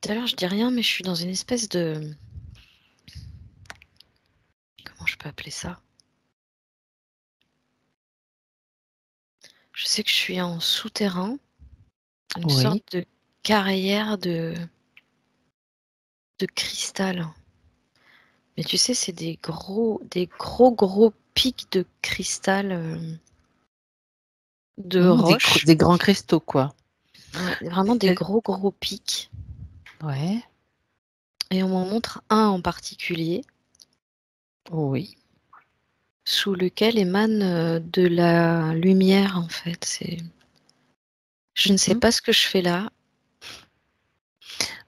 tout à l'heure, je dis rien, mais je suis dans une espèce de... Comment je peux appeler ça? Je sais que je suis en souterrain, une sorte Oui. de carrière de cristal. Mais tu sais, c'est des gros pics de cristal, de roche. Des grands cristaux, quoi. Ouais, vraiment des Et- gros pics. Ouais. Et on m'en montre un en particulier, Oui. sous lequel émane de la lumière, en fait. Je ne sais Mhm. pas ce que je fais là,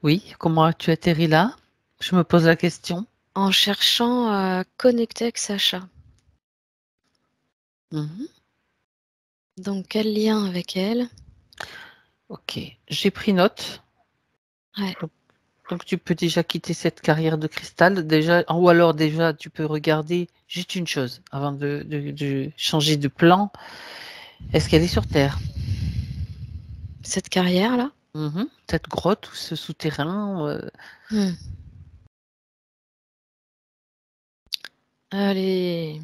Oui. Comment as-tu atterri là? Je me pose la question. en cherchant à connecter avec Sacha. Mhm. Donc, quel lien avec elle? Ok. J'ai pris note. Ouais. Donc tu peux déjà quitter cette carrière de cristal déjà, ou alors déjà tu peux regarder juste une chose avant de changer de plan. Est-ce qu'elle est sur Terre? Cette carrière-là? Cette grotte ou ce souterrain Hmm. Allez.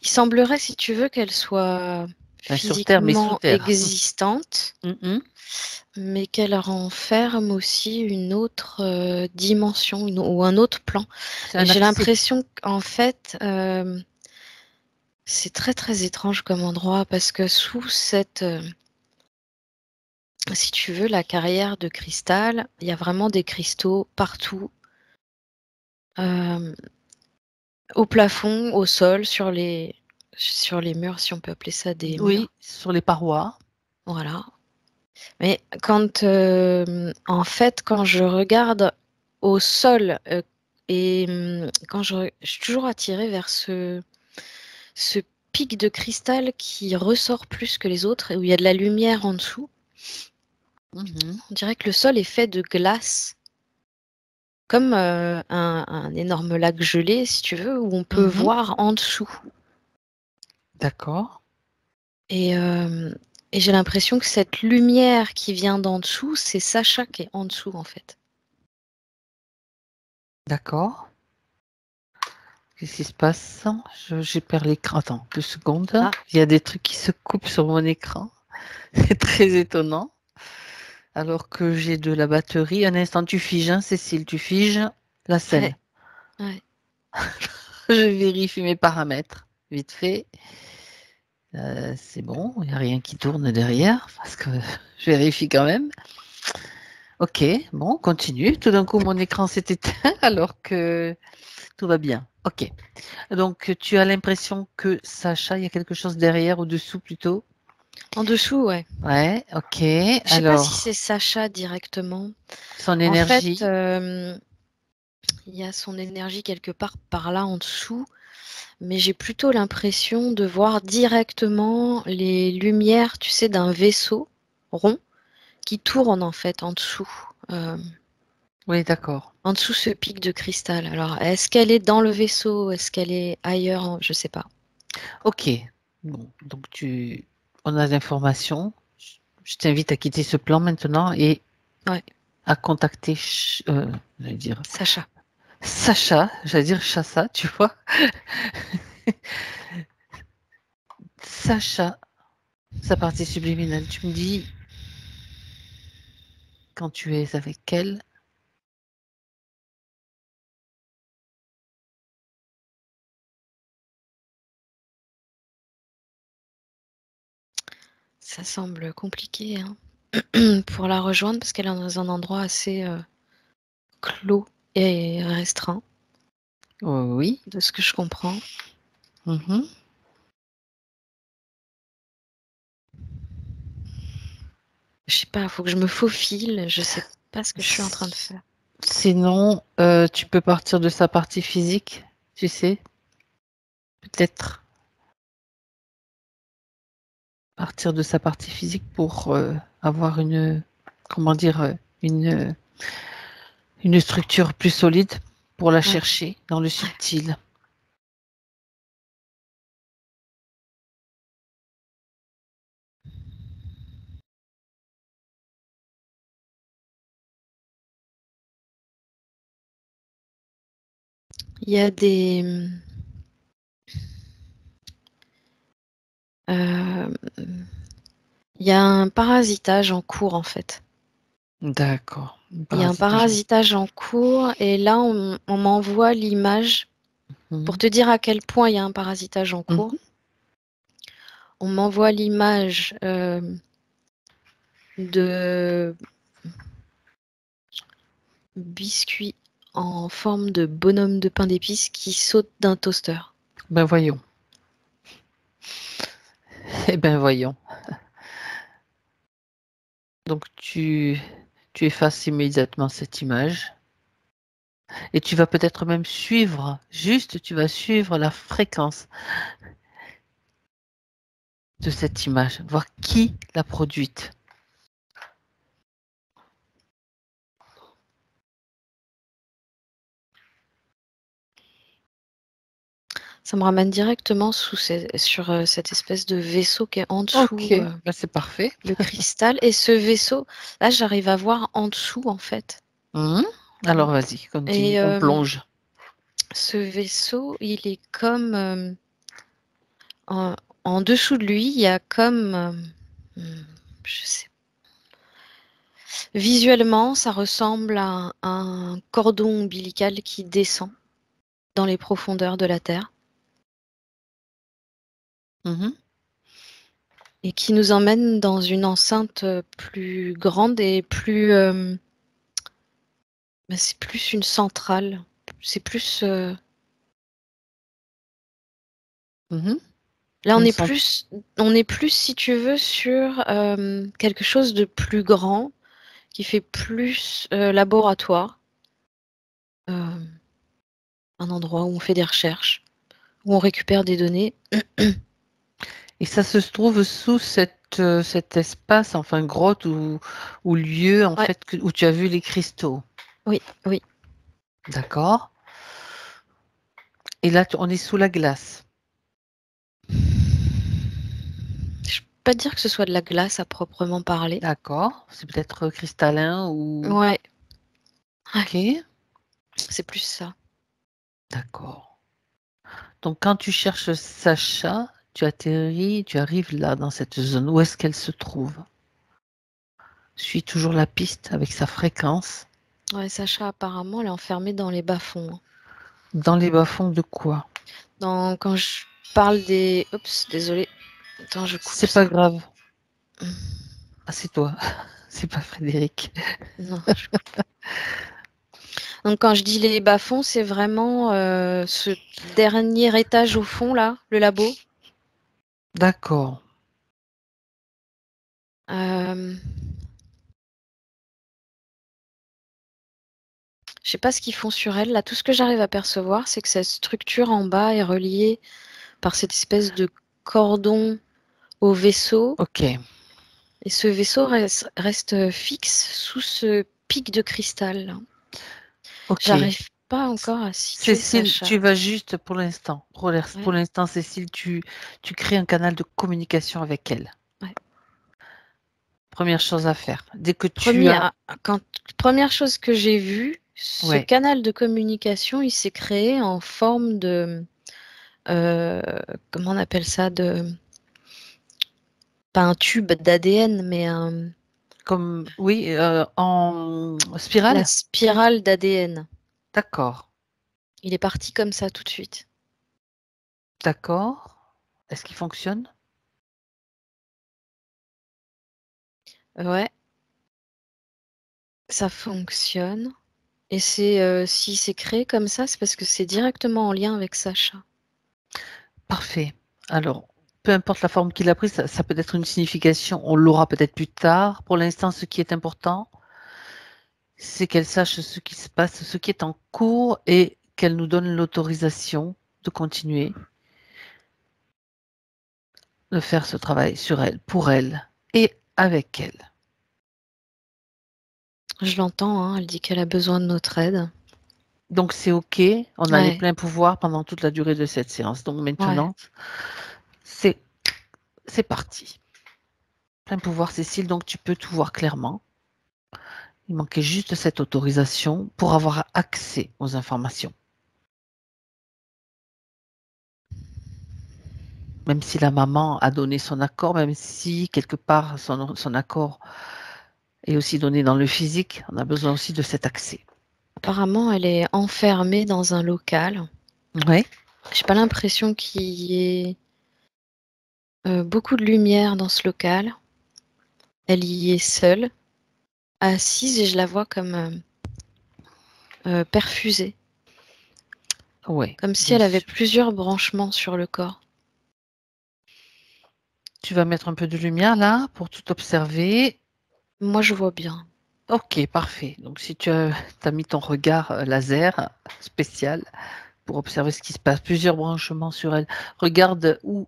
Il semblerait, si tu veux, qu'elle soit ben, sur Terre, mais sous physiquement Terre. existante, Mhm. mais qu'elle renferme aussi une autre dimension ou un autre plan. C'est Et un j'ai accès. l'impression qu'en fait, c'est très très étrange comme endroit parce que sous cette, si tu veux, la carrière de cristal, il y a vraiment des cristaux partout, euh, au plafond, au sol, sur les murs, si on peut appeler ça des Oui, murs. sur les parois. Voilà. Mais en fait, quand je regarde au sol, et quand je suis toujours attirée vers ce pic de cristal qui ressort plus que les autres et où il y a de la lumière en dessous. Mhm. On dirait que le sol est fait de glace, comme un énorme lac gelé, si tu veux, où on peut Mhm. voir en dessous. D'accord, Et, euh, et j'ai l'impression que cette lumière qui vient d'en dessous, c'est Sacha qui est en dessous, en fait. d'accord. Qu'est-ce qui se passe? J'ai perdu l'écran. Attends, 2 secondes. Ah, Il y a des trucs qui se coupent sur mon écran. C'est très étonnant. Alors que j'ai de la batterie. Un instant, tu figes, hein, Cécile, tu figes la ouais, scène. ouais. Je vérifie mes paramètres, vite fait. C'est bon, il n'y a rien qui tourne derrière, parce que je vérifie quand même. Ok, bon, continue. Tout d'un coup, mon écran s'est éteint alors que tout va bien. Ok. Donc, tu as l'impression que Sacha, il y a quelque chose derrière ou dessous plutôt? En dessous, ouais. Ouais, ok. Je sais pas si c'est Alors, Sacha directement. son En fait, énergie. il y a son énergie quelque part par là en dessous, mais j'ai plutôt l'impression de voir directement les lumières, tu sais, d'un vaisseau rond qui tourne en fait en dessous. Oui, d'accord. En dessous ce pic de cristal. Alors, est-ce qu'elle est dans le vaisseau? Est-ce qu'elle est ailleurs? Je sais pas. Ok. Bon, donc on a l'information. Je t'invite à quitter ce plan maintenant et Ouais, à contacter, j'allais dire Sacha. Sacha, j'allais dire Chassa, tu vois. Sacha, sa partie subliminale. Tu me dis quand tu es avec elle. Ça semble compliqué, hein, pour la rejoindre parce qu'elle est dans un endroit assez clos et restreint, Oui. de ce que je comprends. Mhm. Je sais pas, il faut que je me faufile. Je sais pas ce que je suis en train de faire. Sinon, tu peux partir de sa partie physique, tu sais, peut-être partir de sa partie physique pour avoir comment dire, une structure plus solide pour la Ouais, chercher dans le ouais. subtil. Il y a des... il y a un parasitage en cours, en fait. D'accord. Il y a un parasitage en cours et là, on m'envoie l'image pour te dire à quel point il y a un parasitage en cours. On m'envoie l'image de biscuits en forme de bonhomme de pain d'épices qui saute d'un toaster. Ben voyons. Eh ben voyons. Donc tu effaces immédiatement cette image et tu vas peut-être même suivre, juste tu vas suivre la fréquence de cette image, voir qui l'a produite. Ça me ramène directement sur cette espèce de vaisseau qui est en dessous. Ok, ben c'est parfait. Le cristal. Et ce vaisseau, là, j'arrive à voir en dessous, en fait. Alors vas-y, continue, Et on plonge. ce vaisseau, il est comme... en dessous de lui, il y a comme... je sais. Visuellement, ça ressemble à un cordon ombilical qui descend dans les profondeurs de la Terre. Et qui nous emmène dans une enceinte plus grande et plus... c'est plus une centrale. C'est plus... Là, on est plus, si tu veux, sur quelque chose de plus grand, qui fait plus laboratoire. Un endroit où on fait des recherches, où on récupère des données. Et ça se trouve sous cet espace, enfin grotte ou lieu en fait où tu as vu les cristaux. Oui, oui. D'accord. Et là, on est sous la glace. Je peux pas dire que ce soit de la glace à proprement parler. D'accord. C'est peut-être cristallin ou... Ouais. Ok. C'est plus ça. D'accord. Donc quand tu cherches Sacha, tu atterris, tu arrives là dans cette zone. Où est-ce qu'elle se trouve? Suis toujours la piste avec sa fréquence. Ouais, Sacha, apparemment, elle est enfermée dans les bas-fonds. Dans les bas-fonds de quoi? Quand je parle des... Oups, désolé. Attends, je coupe C'est ça. pas grave. Ah, c'est toi. C'est pas Frédéric. Non, je coupe. Donc quand je dis les bas-fonds, c'est vraiment ce dernier étage au fond, là, le labo. D'accord. Je sais pas ce qu'ils font sur elle. Là, tout ce que j'arrive à percevoir, c'est que cette structure en bas est reliée par cette espèce de cordon au vaisseau. Ok. Et ce vaisseau reste fixe sous ce pic de cristal. Ok. J'arrive pas encore à situer Cécile, Sacha. tu vas juste pour l'instant. Pour l'instant, Cécile, tu crées un canal de communication avec elle. Ouais. Première chose à faire. Dès que tu as... Première chose que j'ai vue, ce canal de communication, il s'est créé en forme de... comment on appelle ça, pas un tube d'ADN, mais Comme, oui, en spirale? la spirale d'ADN. D'accord. Il est parti comme ça tout de suite. D'accord. Est-ce qu'il fonctionne? Ouais, ça fonctionne. Et c'est si c'est créé comme ça, c'est parce que c'est directement en lien avec Sacha. Parfait. Alors, peu importe la forme qu'il a prise, ça peut être une signification, on l'aura peut-être plus tard. Pour l'instant, ce qui est important, c'est qu'elle sache ce qui se passe, ce qui est en cours et qu'elle nous donne l'autorisation de continuer de faire ce travail sur elle, pour elle et avec elle. Je l'entends, hein, elle dit qu'elle a besoin de notre aide. Donc c'est OK, on a les pleins pouvoirs pendant toute la durée de cette séance. Donc maintenant, c'est parti. Plein pouvoir, Cécile, donc tu peux tout voir clairement. Il manquait juste cette autorisation pour avoir accès aux informations. Même si la maman a donné son accord, même si quelque part son accord est aussi donné dans le physique, on a besoin aussi de cet accès. Apparemment, elle est enfermée dans un local. Oui. J'ai pas l'impression qu'il y ait beaucoup de lumière dans ce local. Elle y est seule, assise, et je la vois comme perfusée, Oui, comme si bien elle avait sûr. plusieurs branchements sur le corps. Tu vas mettre un peu de lumière là pour tout observer. Moi, je vois bien. Ok, parfait. Donc si tu as mis ton regard laser spécial pour observer ce qui se passe, plusieurs branchements sur elle. Regarde où,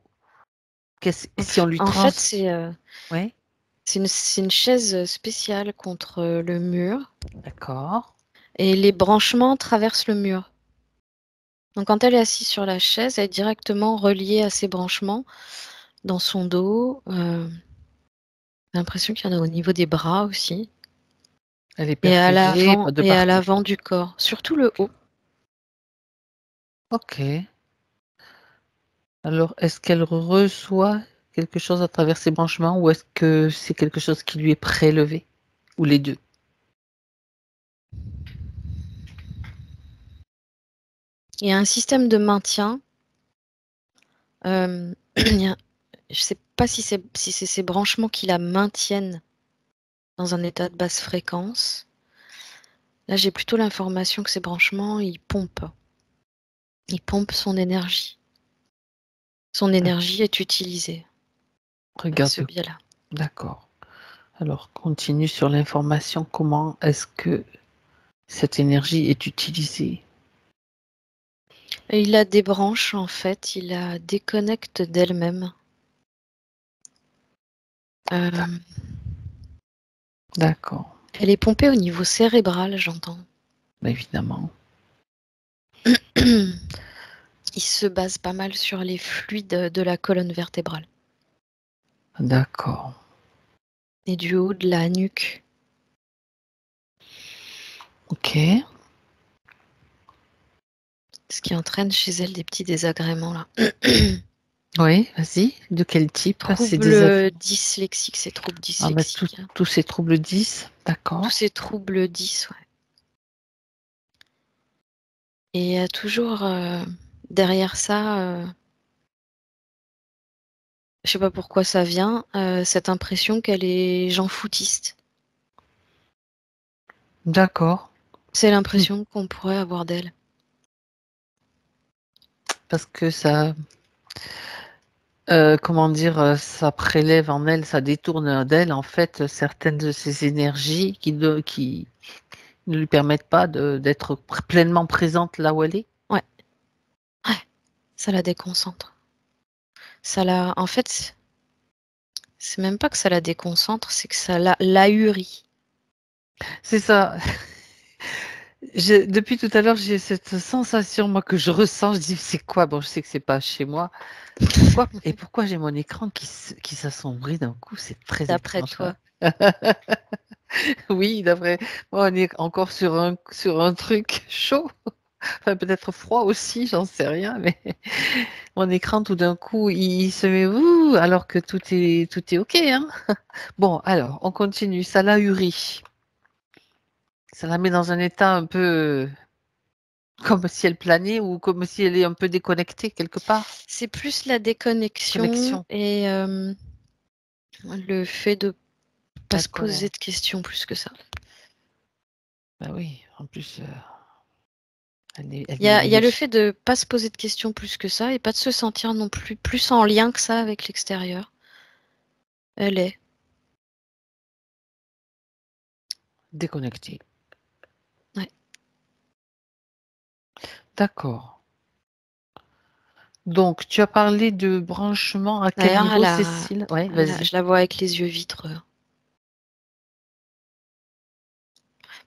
si on lui En trans... fait, Oui, c'est une chaise spéciale contre le mur, d'accord. et les branchements traversent le mur. Donc quand elle est assise sur la chaise, elle est directement reliée à ces branchements dans son dos. J'ai l'impression qu'il y en a au niveau des bras aussi. Elle est Et à perfusée l'avant, de et à partout. l'avant du corps, surtout le haut. Ok. Alors, est-ce qu'elle reçoit quelque chose à travers ses branchements ou est-ce que c'est quelque chose qui lui est prélevé? Ou les deux? Il y a un système de maintien. Il y a- je ne sais pas si c'est ces branchements qui la maintiennent dans un état de basse fréquence. Là, j'ai plutôt l'information que ces branchements, ils pompent. Ils pompent son énergie. Son énergie est utilisée par ce Regarde, biais-là. d'accord. Alors, continue sur l'information. Comment est-ce que cette énergie est utilisée? Et il la débranche, en fait, il la déconnecte d'elle-même. Euh, D'accord, Elle est pompée au niveau cérébral, j'entends. évidemment. Il se base pas mal sur les fluides de la colonne vertébrale D'accord. et du haut de la nuque. Ok. Ce qui entraîne chez elle des petits désagréments là. Oui, vas-y. De quel type? C'est Troubles dyslexiques, c'est troubles Ah bah, dyslexiques, hein. tous ces troubles 10, Tous d'accord. ces troubles 10, ouais. Et il y a toujours derrière ça, je sais pas pourquoi ça vient, cette impression qu'elle est Jean foutiste. D'accord. C'est l'impression qu'on pourrait avoir d'elle. Parce que ça, comment dire, ça prélève en elle, ça détourne d'elle, en fait, certaines de ces énergies qui ne lui permettent pas d'être pleinement présente là où elle est. Ouais, ouais, ça la déconcentre. En fait, c'est même pas que ça la déconcentre, c'est que ça l'ahurit. C'est ça. Depuis tout à l'heure, j'ai cette sensation, moi, que je ressens. Je dis, c'est quoi? Bon, je sais que c'est pas chez moi. Pourquoi j'ai mon écran qui s'assombrit d'un coup? C'est très D'après étrange, ça. toi. Oui, d'après moi, on est encore sur un truc chaud. Enfin, peut-être froid aussi, j'en sais rien, mais mon écran, tout d'un coup, il se met ouh, alors que tout est OK, hein. Bon, alors, on continue. Ça l'a uri. Ça la met dans un état un peu comme si elle planait ou comme si elle est un peu déconnectée quelque part. C'est plus la déconnexion Connexion. et le fait de pas se poser D'accord. de questions plus que ça. Bah oui, en plus, elle Il y a le est fait de pas se poser de questions plus que ça et pas de se sentir non plus en lien que ça avec l'extérieur. Elle est. déconnectée. Ouais. D'accord. Donc, tu as parlé de branchement à quel D'ailleurs, niveau, Cécile? Ouais, vas-y. je la vois avec les yeux vitreux.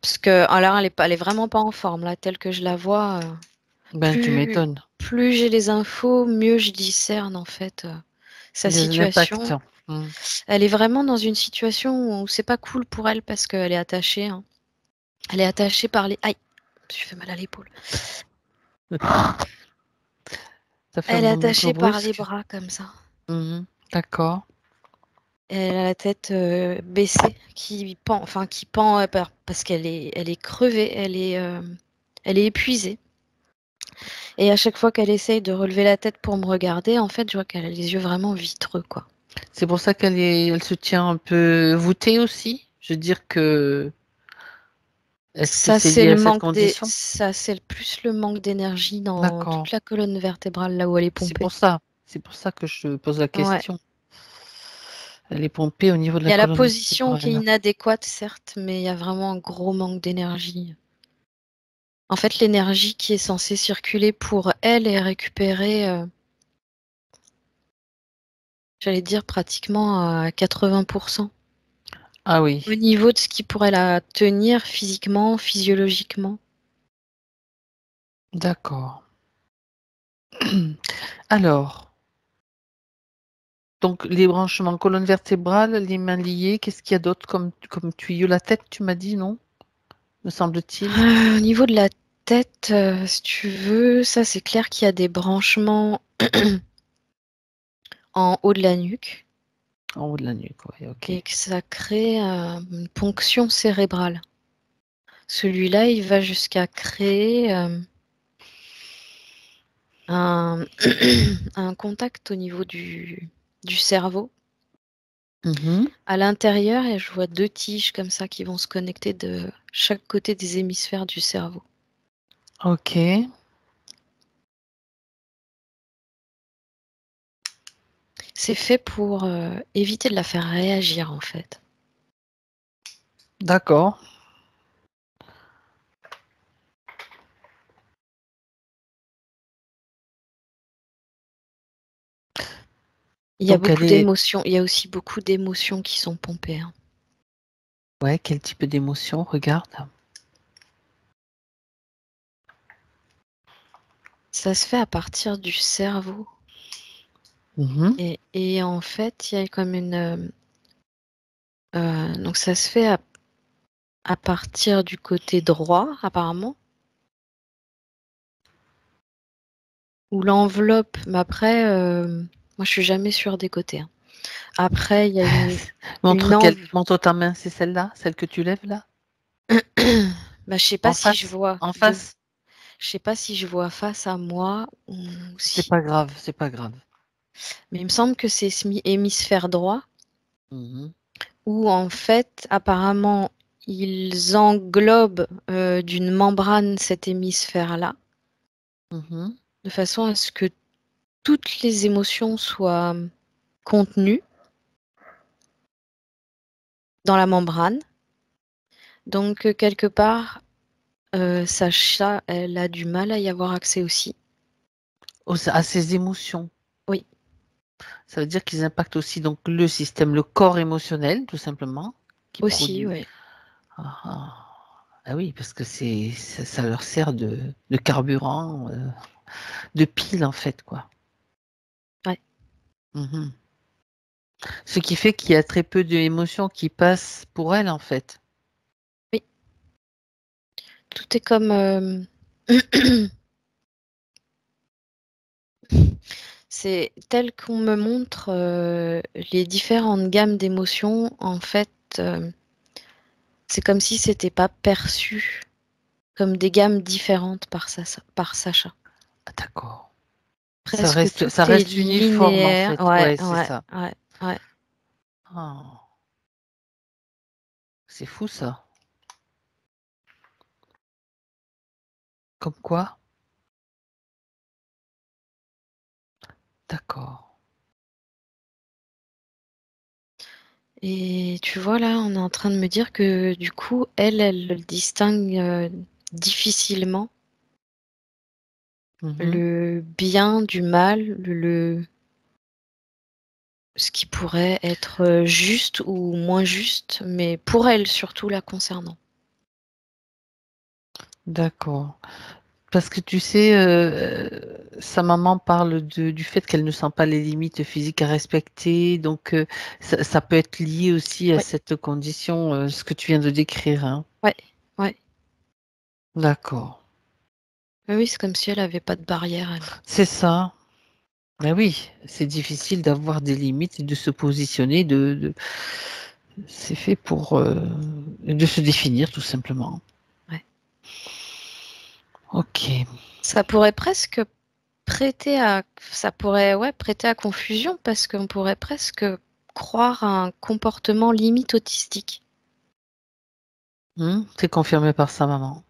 Parce que alors elle est vraiment pas en forme là, telle que je la vois. Ben, tu Plus m'étonnes. plus j'ai les infos, mieux je discerne en fait sa L'impact. situation. Hmm. Elle est vraiment dans une situation où c'est pas cool pour elle parce qu'elle est attachée, hein. Elle est attachée par les. Aïe, je me suis fait mal à l'épaule. Ça fait un Elle est mouvement un peu attachée par les brusque. bras comme ça. D'accord. Elle a la tête baissée, qui pend, parce elle est crevée, elle est épuisée. Et à chaque fois qu'elle essaye de relever la tête pour me regarder, en fait, je vois qu'elle a les yeux vraiment vitreux, quoi. C'est pour ça elle se tient un peu voûtée aussi. Je veux dire que, est-ce que c'est lié à cette condition? Ça, c'est plus le manque d'énergie dans D'accord. toute la colonne vertébrale, là où elle est C'est pompée. pour ça. C'est pour ça que je pose la Ouais. question. Elle est pompée au niveau de Il la y a la colonne position qui est vertébrale. inadéquate, certes, mais il y a vraiment un gros manque d'énergie. En fait, l'énergie qui est censée circuler pour elle est récupérée, j'allais dire pratiquement à 80%. Ah oui, Au niveau de ce qui pourrait la tenir physiquement, physiologiquement. d'accord. Alors, donc les branchements colonne vertébrale, les mains liées, qu'est-ce qu'il y a d'autre comme tuyau? La tête, tu m'as dit, non? Me semble-t-il. Au niveau de la tête, si tu veux, ça c'est clair qu'il y a des branchements en haut de la nuque En haut de la nuque, oui, ok. et que ça crée une ponction cérébrale. Celui-là, il va jusqu'à créer un, un contact au niveau du cerveau. Mhm. À l'intérieur, et je vois deux tiges comme ça qui vont se connecter de chaque côté des hémisphères du cerveau. Ok, C'est fait pour éviter de la faire réagir en fait. d'accord. Il y a Donc elle beaucoup est... d'émotions. Il y a aussi beaucoup d'émotions qui sont pompées, hein. Ouais, quel type d'émotion? Regarde. Ça se fait à partir du cerveau. Mhm. Et en fait, il y a comme donc ça se fait à partir du côté droit, apparemment, ou l'enveloppe. Mais après, moi, je suis jamais sûre des côtés, hein. Après, il y a une Montre ta main, c'est celle-là, celle que tu lèves là? bah, je sais pas En si je face? vois En face? je sais pas si je vois face à moi ou C'est si. pas grave, c'est pas grave. Mais il me semble que c'est hémisphère droit, Mhm. où en fait, apparemment, ils englobent d'une membrane cet hémisphère-là, Mhm. de façon à ce que toutes les émotions soient contenues dans la membrane. Donc, quelque part, Sacha, elle a du mal à y avoir accès aussi. À ces émotions. Oui, Ça veut dire qu'ils impactent aussi donc le système, le corps émotionnel, tout simplement, qui aussi, produit. oui. Ah, ah. Ah oui, parce que ça leur sert de carburant, de pile en fait, quoi. Ouais. Mhm. Ce qui fait qu'il y a très peu d'émotions qui passent pour elle, en fait. Oui, tout est comme c'est tel qu'on me montre les différentes gammes d'émotions, en fait, c'est comme si c'était pas perçu comme des gammes différentes par Sacha. Ah, d'accord. Presque tout Ça est reste uniforme, en linéaire. fait. Ouais, Ouais, c'est ouais, ça. ouais, ouais. Ah, c'est fou, ça. Comme quoi? D'accord. Et tu vois, là, on est en train de me dire que du coup, elle le distingue difficilement, Mhm. le bien du mal, ce qui pourrait être juste ou moins juste, mais pour elle surtout la concernant. D'accord. Parce que tu sais, sa maman parle du fait qu'elle ne sent pas les limites physiques à respecter, donc ça peut être lié aussi à Ouais, cette condition, ce que tu viens de décrire, hein. ouais, ouais. D'accord. Oui, oui, c'est comme si elle avait pas de barrière, elle. C'est ça. Ben oui, c'est difficile d'avoir des limites et de se positionner. C'est fait pour de se définir tout simplement. Ouais. Ok. Ça pourrait presque prêter à confusion parce qu'on pourrait presque croire à un comportement limite autistique. C'est confirmé par sa maman.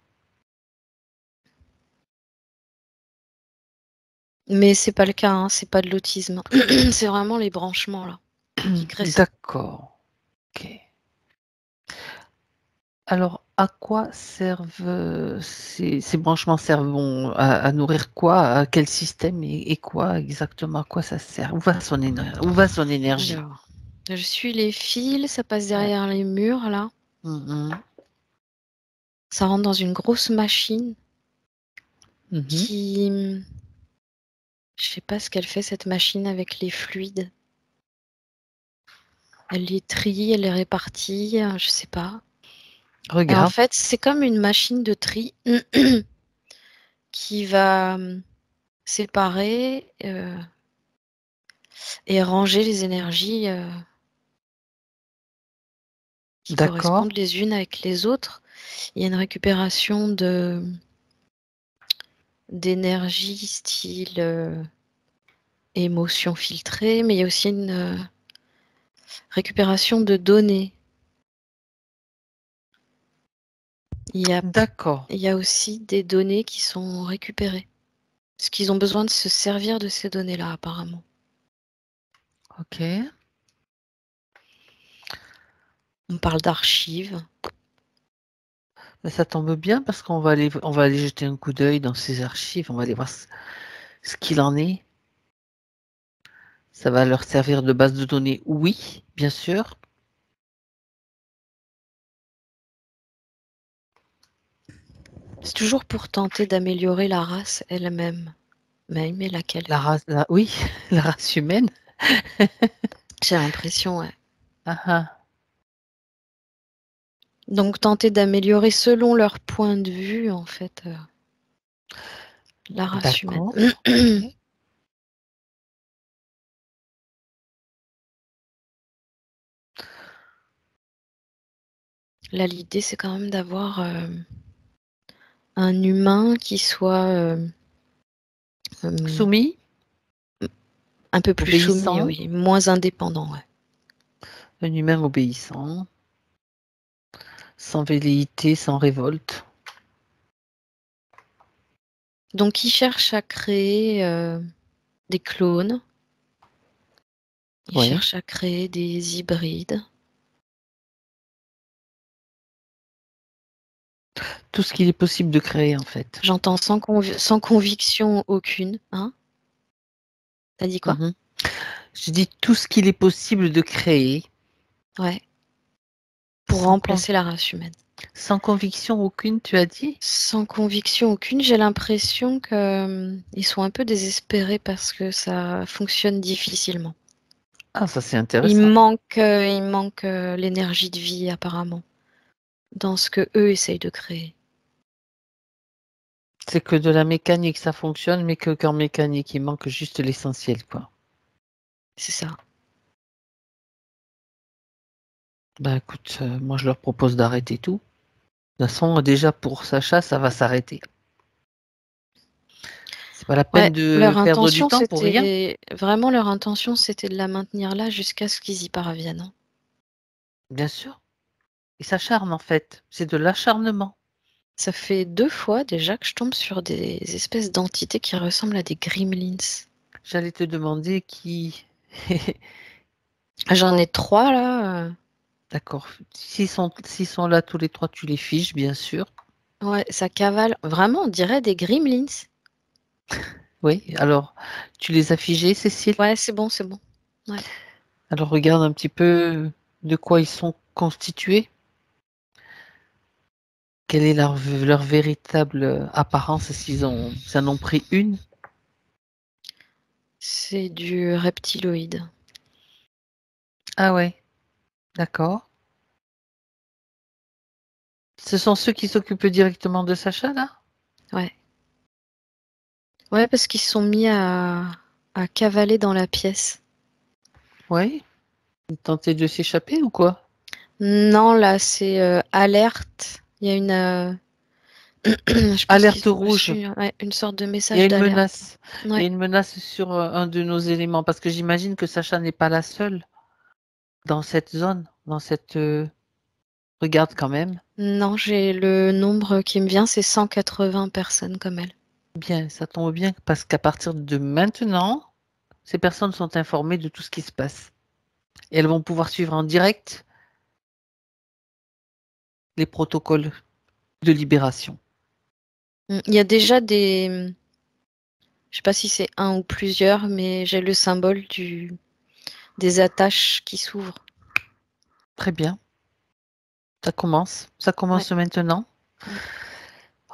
Mais c'est pas le cas, hein, c'est pas de l'autisme. C'est vraiment les branchements là qui créent ça. D'accord. Ok. Alors, à quoi servent ces branchements servent à nourrir quoi? À quel système et quoi exactement? À quoi ça sert? Où va son énergie? Alors, je suis les fils, ça passe Ouais. derrière les murs là. Mhm. Ça rentre dans une grosse machine Mhm. qui, je sais pas ce qu'elle fait cette machine avec les fluides. Elle les trie, elle les répartit, je sais pas. Et en Regarde. fait, c'est comme une machine de tri qui va séparer et ranger les énergies qui D'accord. correspondent les unes avec les autres. Il y a une récupération d'énergie style émotion filtrée, mais il y a aussi une récupération de données. Il y a, D'accord. il y a aussi des données qui sont récupérées. Parce qu'ils ont besoin de se servir de ces données-là, apparemment. Ok. On parle d'archives. Mais ça tombe bien parce on va aller jeter un coup d'œil dans ces archives. On va aller voir ce qu'il en est. Ça va leur servir de base de données. Oui, bien sûr. C'est toujours pour tenter d'améliorer la race elle-même. Mais laquelle? Oui, la race humaine. J'ai l'impression, ouais. Ah, ah. Donc tenter d'améliorer selon leur point de vue, en fait, la race humaine. D'accord. Ok. Là, l'idée, c'est quand même d'avoir un humain qui soit euh, Soumis, un peu plus soumis, obéissant, oui, moins indépendant, ouais. un humain obéissant, sans velléité, sans révolte. Donc, il cherche à créer des clones, il Oui. cherche à créer des hybrides. Tout ce qu'il est possible de créer, en fait. J'entends sans conviction aucune, hein? T'as dit quoi? Mhm. Je dis tout ce qu'il est possible de créer, Ouais, pour sans, con- remplacer la race humaine. sans conviction aucune, tu as dit? Sans conviction aucune, j'ai l'impression que ils sont un peu désespérés parce que ça fonctionne difficilement. Ah, ça c'est intéressant. Il manque l'énergie de vie apparemment dans ce que eux essayent de créer. C'est que de la mécanique, ça fonctionne, mais que qu'en mécanique, il manque juste l'essentiel, quoi. C'est ça. Ben écoute, moi je leur propose d'arrêter tout. De toute façon, déjà pour Sacha, ça va s'arrêter. C'est pas la Ouais, peine de perdre du temps pour rien. leur intention, c'était de la maintenir là jusqu'à ce qu'ils y parviennent, hein. Bien sûr. Ils s'acharnent en fait. C'est de l'acharnement. Ça fait 2 fois déjà que je tombe sur des espèces d'entités qui ressemblent à des gremlins. J'allais te demander qui. J'en ai 3 là. D'accord. S'ils sont là tous les trois, tu les fiches, bien sûr. Ouais, ça cavale. Vraiment, on dirait des gremlins. Oui. Alors, tu les as figés, Cécile? Ouais, c'est bon, c'est bon. Ouais. Alors, regarde un petit peu de quoi ils sont constitués. Quelle est leur véritable apparence s'ils en ont pris une? C'est du reptiloïde. Ah ouais, d'accord. Ce sont ceux qui s'occupent directement de Sacha, là? Ouais. Ouais, parce qu'ils se sont mis à à cavaler dans la pièce. Oui. Tenter de s'échapper ou quoi? Non, là, c'est alerte. Il y a une. Je pense qu'ils Alerte ont rouge. reçu ouais, une sorte de Il y a message une d'alerte. menace. Il y Ouais. a une menace sur un de nos éléments parce que j'imagine que Sacha n'est pas la seule dans cette zone, dans cette. Regarde quand même. Non, j'ai le nombre qui me vient, c'est 180 personnes comme elle. Bien, ça tombe bien parce qu'à partir de maintenant, ces personnes sont informées de tout ce qui se passe. Et elles vont pouvoir suivre en direct les protocoles de libération. Il y a déjà des. Je sais pas si c'est un ou plusieurs, mais j'ai le symbole des attaches qui s'ouvrent. Très bien, ça commence. Ça Ouais. commence maintenant. Mm.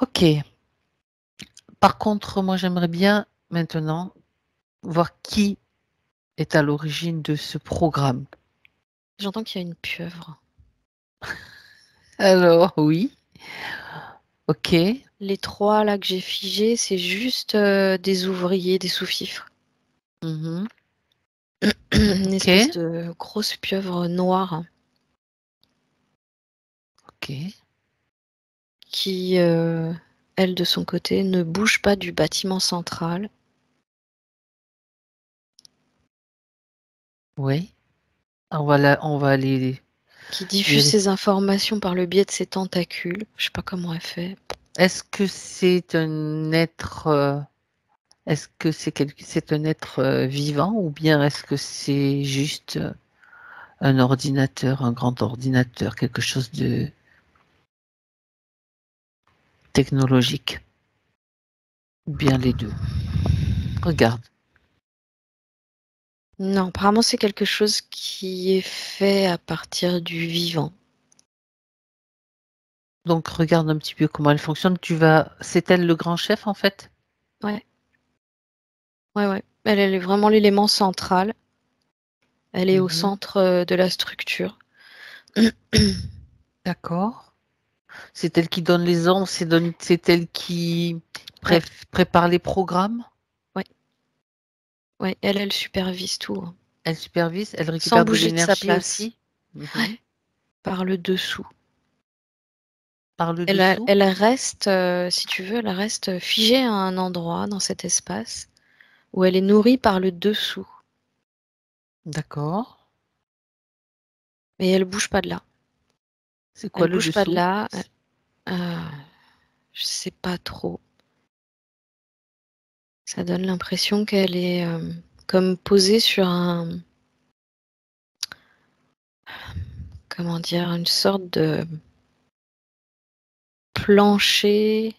Ok. Par contre, moi, j'aimerais bien maintenant voir qui est à l'origine de ce programme. J'entends qu'il y a une pieuvre. Alors, oui. Ok. Les trois là que j'ai figés, c'est juste des ouvriers, des sous-fifres. Mhm. Une espèce Ok. de grosse pieuvre noire Ok. qui, elle, de son côté, ne bouge pas du bâtiment central. Oui. On va aller Qui diffuse vérifier. ses informations par le biais de ses tentacules. Je sais pas comment elle fait. Est-ce que c'est un être, est-ce que c'est un être vivant ou bien est-ce que c'est juste un ordinateur, un grand ordinateur, quelque chose de technologique? Ou bien les deux? Regarde. Non, apparemment c'est quelque chose qui est fait à partir du vivant. Donc regarde un petit peu comment elle fonctionne. C'est elle le grand chef en fait? Ouais, ouais, ouais. Elle est vraiment l'élément central. Elle est au Mhm. centre de la structure. D'accord. C'est elle qui donne les ordres, c'est elle qui Ouais, prépare les programmes. ouais, ouais. Elle supervise tout, hein. Elle supervise, elle Sans récupère de bouger de sa l'énergie place. aussi. Mhm. Ouais, par le dessous. Par le Elle, dessous. elle reste, si tu veux, elle reste figée à un endroit dans cet espace où elle est nourrie par le dessous. D'accord. Mais elle bouge pas de là. C'est quoi Elle le bouge pas de dessous? là. Euh, je sais pas trop. Ça donne l'impression qu'elle est comme posée sur un, comment dire, une sorte de plancher.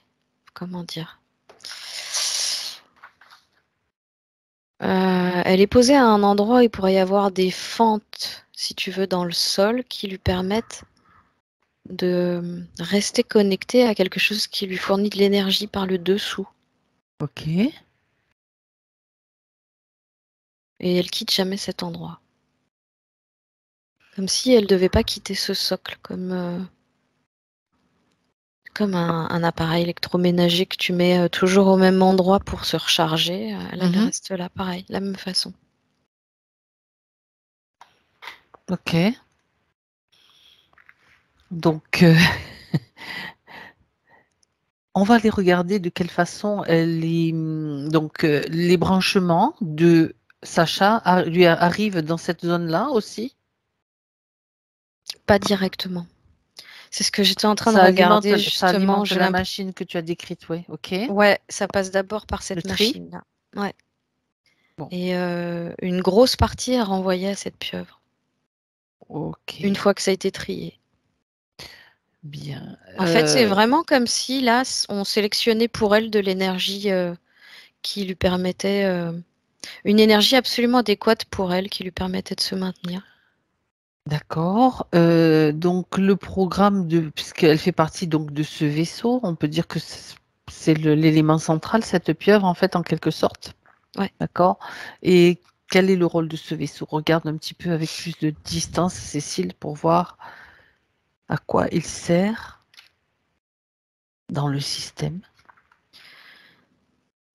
Comment dire? Elle est posée à un endroit où il pourrait y avoir des fentes, si tu veux, dans le sol qui lui permettent de rester connectée à quelque chose qui lui fournit de l'énergie par le dessous. Ok. Et elle quitte jamais cet endroit. Comme si elle devait pas quitter ce socle, comme un appareil électroménager que tu mets toujours au même endroit pour se recharger. Elle Mhm. reste là, pareil, de la même façon. Ok. Donc, on va aller regarder de quelle façon donc, les branchements de Sacha arrivent dans cette zone-là aussi. Pas directement. C'est ce que j'étais en train de regarder Ça justement. alimente la machine que tu as décrite, oui. Ok. Ouais, ça passe d'abord par Le cette tri. machine-là. Ouais. Bon. Et une grosse partie est renvoyée à cette pieuvre, Ok. une fois que ça a été trié. Bien. En fait, c'est vraiment comme si là, on sélectionnait pour elle de l'énergie qui lui permettait, une énergie absolument adéquate pour elle, qui lui permettait de se maintenir. D'accord. Donc le programme puisqu'elle fait partie donc de ce vaisseau, on peut dire que c'est l'élément central, cette pieuvre en fait en quelque sorte. Ouais. D'accord. Et quel est le rôle de ce vaisseau? Regarde un petit peu avec plus de distance, Cécile, pour voir à quoi il sert dans le système.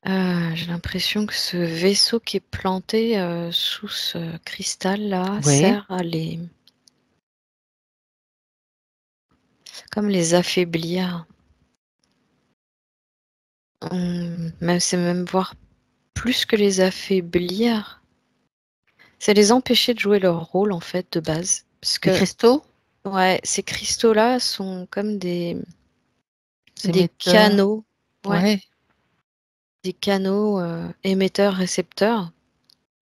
J'ai l'impression que ce vaisseau qui est planté, sous ce cristal-là Oui. sert à comme les affaiblir. Même c'est même voire plus que les affaiblir, c'est les empêcher de jouer leur rôle, en fait, de base. Parce Les que cristaux? ouais, ces cristaux-là sont comme des Émetteurs? canaux, ouais, Ouais. des canaux, émetteurs-récepteurs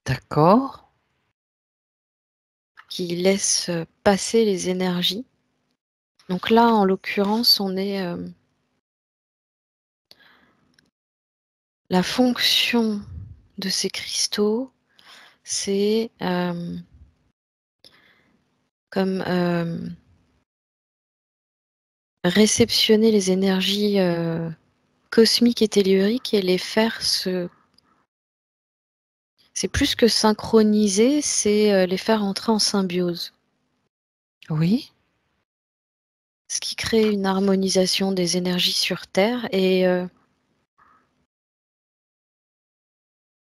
D'accord. qui laissent, passer les énergies. Donc là, en l'occurrence, on est, la fonction de ces cristaux, c'est, comme, réceptionner les énergies, cosmiques et telluriques et les faire se c'est plus que synchroniser, c'est, les faire entrer en symbiose. Oui. Ce qui crée une harmonisation des énergies sur Terre et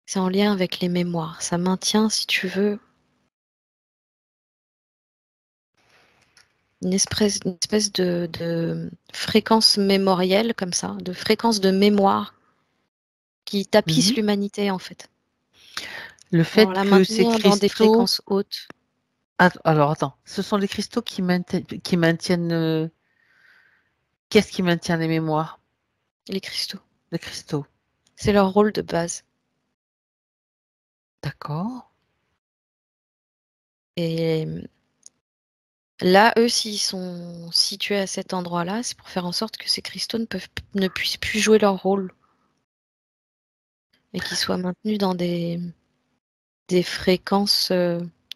c'est en lien avec les mémoires. Ça maintient, si tu veux, une espèce de fréquence mémorielle comme ça, de fréquence de mémoire qui tapisse Mhm. l'humanité, en fait, Le pour fait la que ces maintenir dans des cristaux... fréquences hautes. Alors, attends. Ce sont les cristaux qui maintiennent... Qu'est-ce qui maintient les mémoires? Les cristaux. Les cristaux. C'est leur rôle de base D'accord. et là, eux, s'ils sont situés à cet endroit-là, c'est pour faire en sorte que ces cristaux ne puissent plus jouer leur rôle et qu'ils soient maintenus dans des fréquences,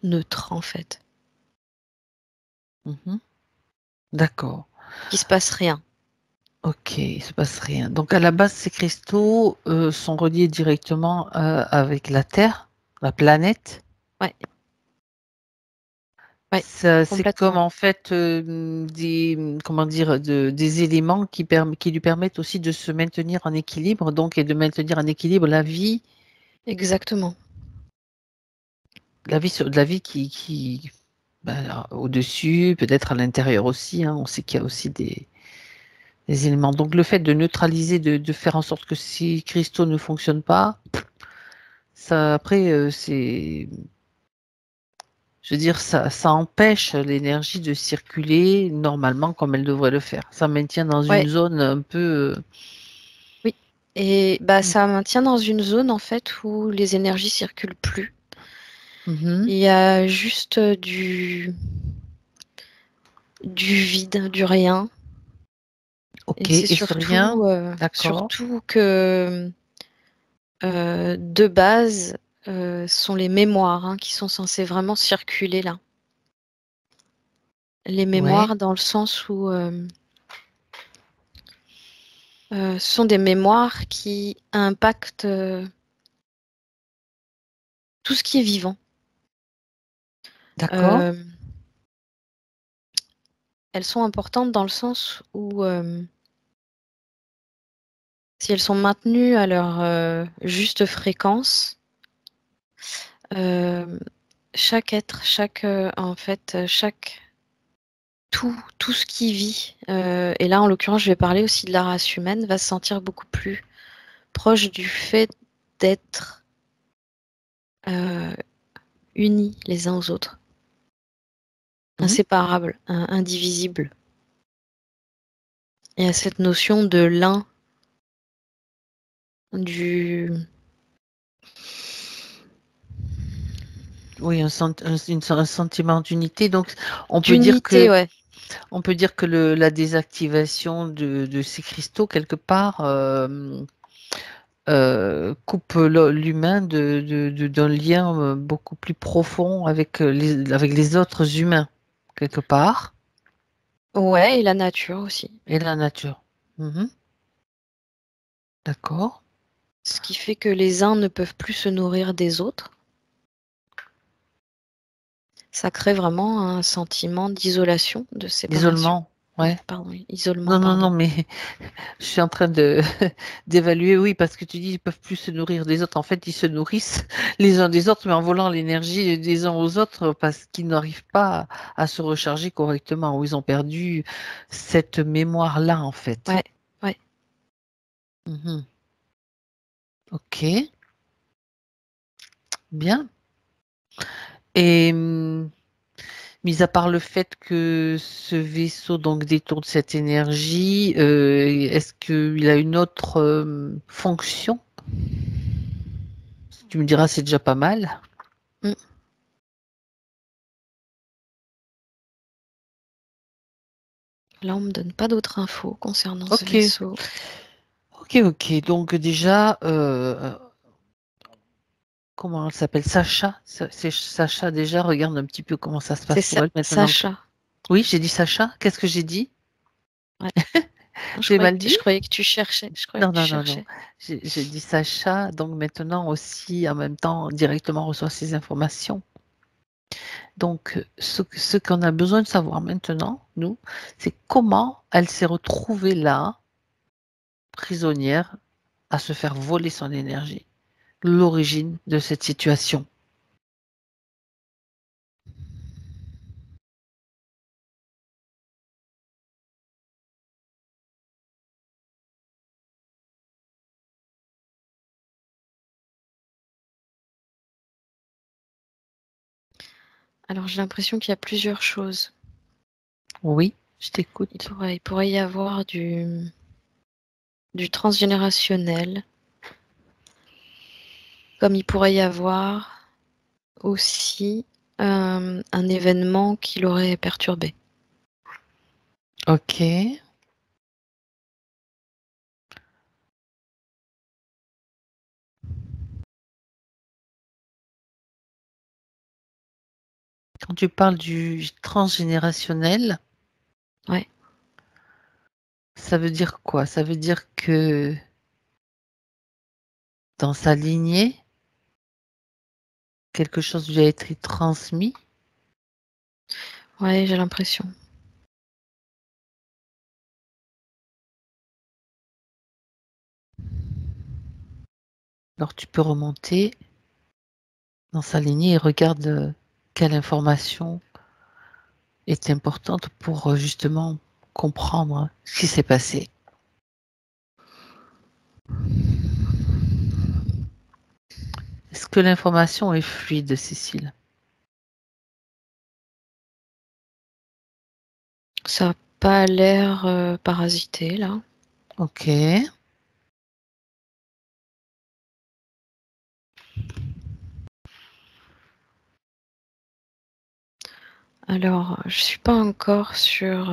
neutres, en fait. Mhm. D'accord. Qu'il se passe rien. Ok, il se passe rien. Donc à la base, ces cristaux sont reliés directement avec la Terre, la planète. Ouais, ouais, C'est comme complètement. en fait comment dire, des éléments qui lui permettent aussi de se maintenir en équilibre, donc et de maintenir en équilibre Exactement. la vie qui ben, au-dessus, peut-être à l'intérieur aussi. Hein, on sait qu'il y a aussi des éléments. Donc le fait de neutraliser, de faire en sorte que ces cristaux ne fonctionnent pas, ça après je veux dire, ça empêche l'énergie de circuler normalement comme elle devrait le faire. Ça maintient dans une Ouais, zone un peu... oui et bah, Mm. ça maintient dans une zone, en fait, où les énergies circulent plus. Mhm. Il y a juste, du vide, du rien Ok, et c'est et ce rien, d'accord. surtout que, de base, ce sont les mémoires, hein, qui sont censées vraiment circuler là. Les Ouais, mémoires dans le sens où, ce sont des mémoires qui impactent, tout ce qui est vivant. d'accord. Hem, Elles sont importantes dans le sens où, si elles sont maintenues à leur, juste fréquence, hem, chaque être, en fait, tout ce qui vit, et là, en l'occurrence, je vais parler aussi de la race humaine, va se sentir beaucoup plus proche du fait d'être, heu, unis les uns aux autres, Mhm. inséparables, indivisibles. Il y a cette notion de l'un, du Oui, un sentiment d'unité. Donc, on peut dire d'unité, que, ouais. on peut dire que la désactivation de ces cristaux, quelque part, coupe l'humain d'un lien beaucoup plus profond avec les autres humains, quelque part, Ouais et la nature aussi. et la nature. Mhm. D'accord. Ce qui fait que les uns ne peuvent plus se nourrir des autres. Ça crée vraiment un sentiment d'isolation de séparation. L'isolement, Ouais. Pardon, isolement, Non, non, non, pardon. mais je suis en train de d'évaluer, oui, parce que tu dis ils peuvent plus se nourrir des autres. En fait, ils se nourrissent les uns des autres, mais en volant l'énergie des uns aux autres parce qu'ils n'arrivent pas à se recharger correctement, ou ils ont perdu cette mémoire-là, en fait. Ouais, ouais. Mhm. Ok, bien. Et mis à part le fait que ce vaisseau donc détourne cette énergie, est-ce qu'il a une autre fonction? Tu me diras, c'est déjà pas mal. Mm. Là, on me donne pas d'autres infos concernant ce Ok, vaisseau. ok, ok. Donc déjà, comment elle s'appelle? Sacha. C'est Sacha déjà. Regarde un petit peu comment ça se C'est passe pour elle maintenant. Sacha. Oui, j'ai dit Sacha. Qu'est-ce que j'ai dit? Ouais. Non, J'ai mal dit? je croyais que tu cherchais. Je croyais Non, que tu non, non, non. cherchais. J'ai dit Sacha. Donc maintenant aussi, en même temps, directement reçoit ces informations. Donc, ce qu'on a besoin de savoir maintenant, nous, c'est comment elle s'est retrouvée là, prisonnière, à se faire voler son énergie. L'origine de cette situation. Alors, j'ai l'impression qu'il y a plusieurs choses. Oui, je t'écoute. Il pourrait y avoir du transgénérationnel, comme il pourrait y avoir aussi un événement qui l'aurait perturbé. Ok. Quand tu parles du transgénérationnel, Ouais. ça veut dire quoi? Ça veut dire que dans sa lignée, quelque chose lui a été transmis. Ouais, j'ai l'impression. Alors tu peux remonter dans sa lignée et regarde quelle information est importante pour justement comprendre ce qui s'est passé. Est-ce que l'information est fluide, Cécile? Ça n'a pas l'air parasité, là. Ok. Alors, je suis pas encore sur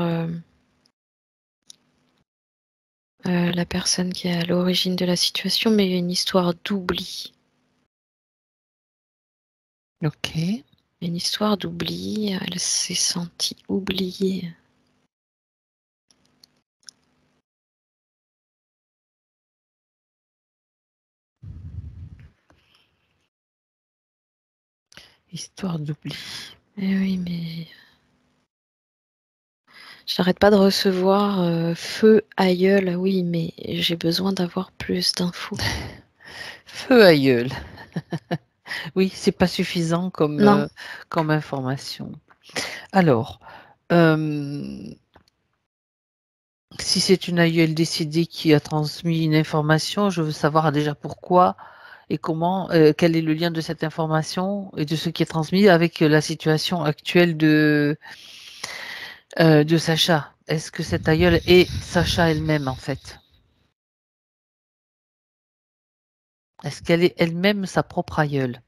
la personne qui est à l'origine de la situation, mais il y a une histoire d'oubli. Ok. Une histoire d'oubli. Elle s'est sentie oubliée. Histoire d'oubli. Eh oui, mais j'arrête pas de recevoir feu aïeul. Oui, mais j'ai besoin d'avoir plus d'infos. Feu aïeul. Oui, c'est pas suffisant comme, Non, comme information. Alors, euh, si c'est une aïeule décédée qui a transmis une information, je veux savoir déjà pourquoi et comment, quel est le lien de cette information et de ce qui est transmis avec la situation actuelle de Sacha. Est-ce que cette aïeule est Sacha elle-même en fait? Est-ce qu'elle est elle-même sa propre aïeule?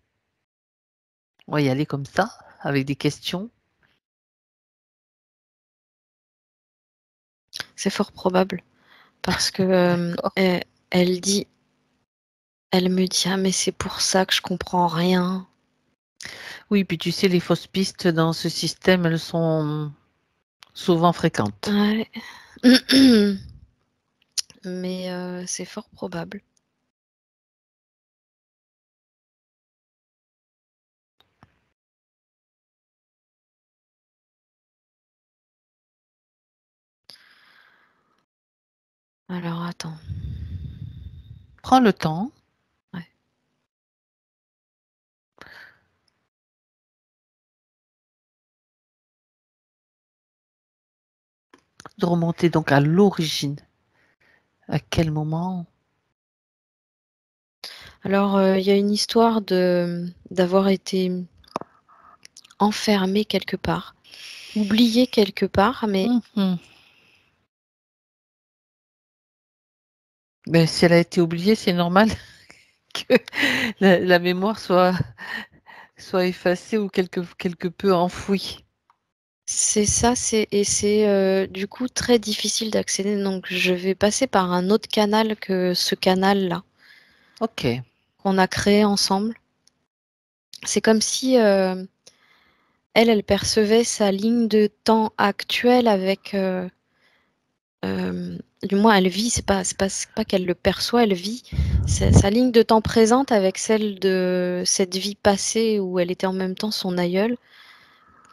On va y aller comme ça, avec des questions. c'est fort probable. Parce que D'accord. elle dit, elle me dit, ah mais c'est pour ça que je comprends rien. Oui, puis tu sais, les fausses pistes dans ce système, elles sont souvent fréquentes. Ouais. Mais c'est fort probable. Alors attends. Prends le temps. Ouais. De remonter donc à l'origine. À quel moment? Alors, il y a une histoire d'avoir été enfermé quelque part, oublié quelque part, mais Mhm. Mais si elle a été oubliée, c'est normal que la mémoire soit effacée ou quelque peu enfouie. c'est ça, c'est du coup très difficile d'accéder. Donc, je vais passer par un autre canal que ce canal-là Ok. qu'on a créé ensemble. C'est comme si elle percevait sa ligne de temps actuelle avec, du moins elle vit, c'est pas qu'elle le perçoit, elle vit sa ligne de temps présente avec celle de cette vie passée où elle était en même temps son aïeule.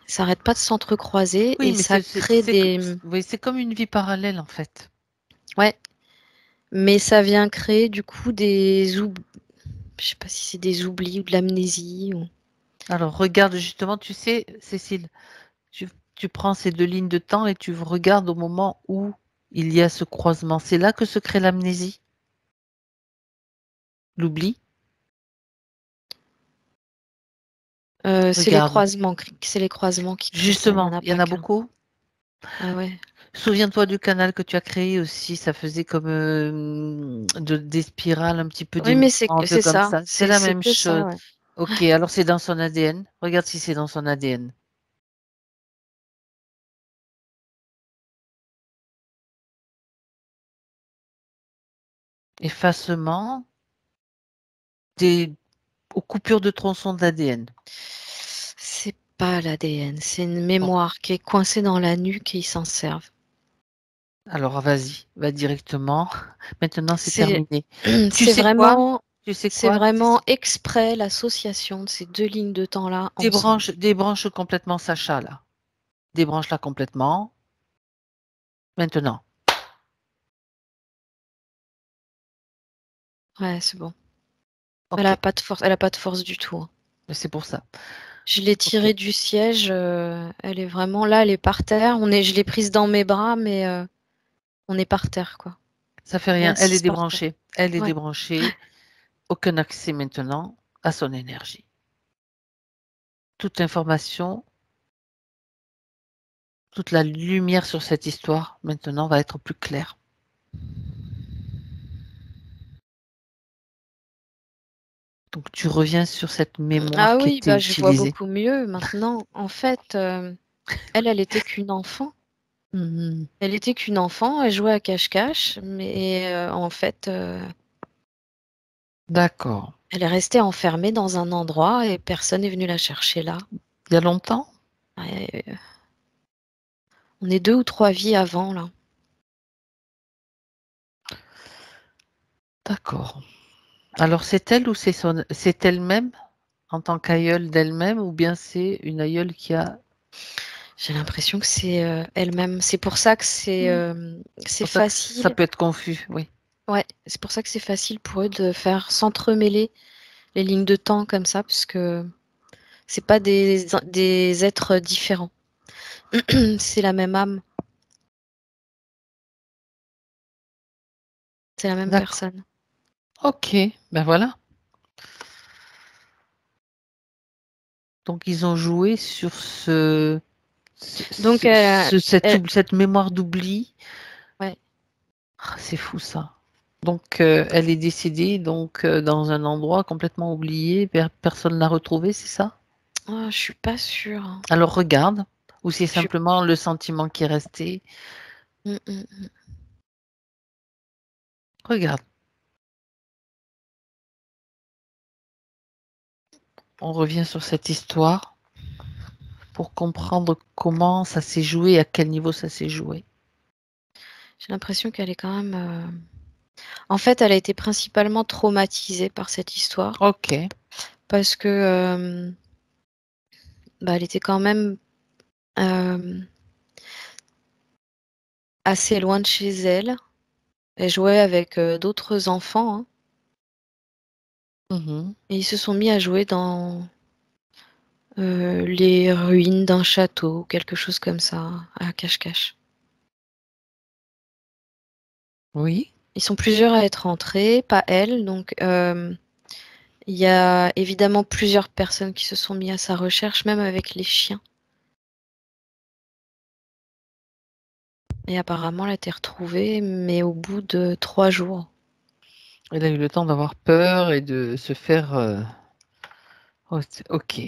Ça arrête pas de s'entrecroiser Oui, et mais ça crée des oui, c'est comme une vie parallèle en fait. ouais, mais ça vient créer du coup je sais pas si c'est des oublis ou de l'amnésie ou Alors regarde justement, tu sais, Cécile, tu prends ces deux lignes de temps et tu regardes au moment où il y a ce croisement. C'est là que se crée l'amnésie, l'oubli. Regarde. c'est les croisements qui créent ça, il y en Justement, a il y en pas a qu'un. beaucoup. Ah ouais. Souviens-toi du canal que tu as créé aussi, ça faisait comme des spirales, un petit peu des Oui, mais mouvements, un peu c'est comme ça, ça. C'est la c'est même que ça, chose. ouais. Ok, alors c'est dans son ADN. Regarde si c'est dans son ADN. Effacement des aux coupures de tronçons d'ADN. C'est pas l'ADN, c'est une Bon, mémoire qui est coincée dans la nuque et ils s'en servent. alors vas-y, va directement. Maintenant, c'est C'est terminé. Tu c'est sais quoi? vraiment Tu sais c'est quoi? vraiment exprès l'association de ces 2 lignes de temps-là ensemble. Débranche complètement Sacha, là. Débranche-la complètement. Maintenant. Ouais, c'est bon. Ok, Elle a pas de force du tout, hein. c'est pour ça. Je l'ai Ok. tirée du siège, elle est vraiment là, elle est par terre. Je l'ai prise dans mes bras, mais on est par terre, quoi. Ça fait On est rien. Elle est assise par terre. débranchée. Elle est Ouais. débranchée. Aucun accès maintenant à son énergie. Toute information, toute la lumière sur cette histoire maintenant va être plus claire. Donc tu reviens sur cette mémoire Ah qui oui, était bah, je vois utilisée. beaucoup mieux maintenant. En fait, elle était qu'une enfant. Mhm. Elle était qu'une enfant, elle jouait à cache-cache, mais en fait, D'accord. elle est restée enfermée dans un endroit et personne n'est venu la chercher là. Il y a longtemps? Et on est 2 ou 3 vies avant là. D'accord. Alors c'est elle ou c'est elle-même en tant qu'aïeule d'elle-même ou bien c'est une aïeule qui a... J'ai l'impression que c'est, elle-même. C'est pour ça que Hmm. C'est c'est pour ça que ça facile. peut être confus, oui. Ouais, c'est pour ça que c'est facile pour eux de faire s'entremêler les lignes de temps comme ça, parce que c'est pas des êtres différents. C'est la même âme, c'est la même D'accord. personne. Ok, ben voilà. Donc ils ont joué sur Donc elle cette mémoire d'oubli. ouais. Ah, c'est fou ça. Donc elle est décédée donc dans un endroit complètement oublié, personne ne l'a retrouvée, c'est ça? Oh, je suis pas sûre, hein. Alors regarde, ou c'est Je suis simplement le sentiment qui est resté. mmh mh. Regarde, on revient sur cette histoire pour comprendre comment ça s'est joué, à quel niveau ça s'est joué. J'ai l'impression qu'elle est quand même, en fait, elle a été principalement traumatisée par cette histoire Ok, parce que, bah, elle était quand même, hem, assez loin de chez elle Elle jouait avec, d'autres enfants, hein, Mmh. et ils se sont mis à jouer dans, les ruines d'un château, quelque chose comme ça, à cache-cache. Oui. Ils sont plusieurs à être entrés, pas elle, donc il y a évidemment plusieurs personnes qui se sont mis à sa recherche, même avec les chiens, et apparemment elle a été retrouvée, mais au bout de 3 jours. Elle a eu le temps d'avoir peur et de se faire, oh c'est OK.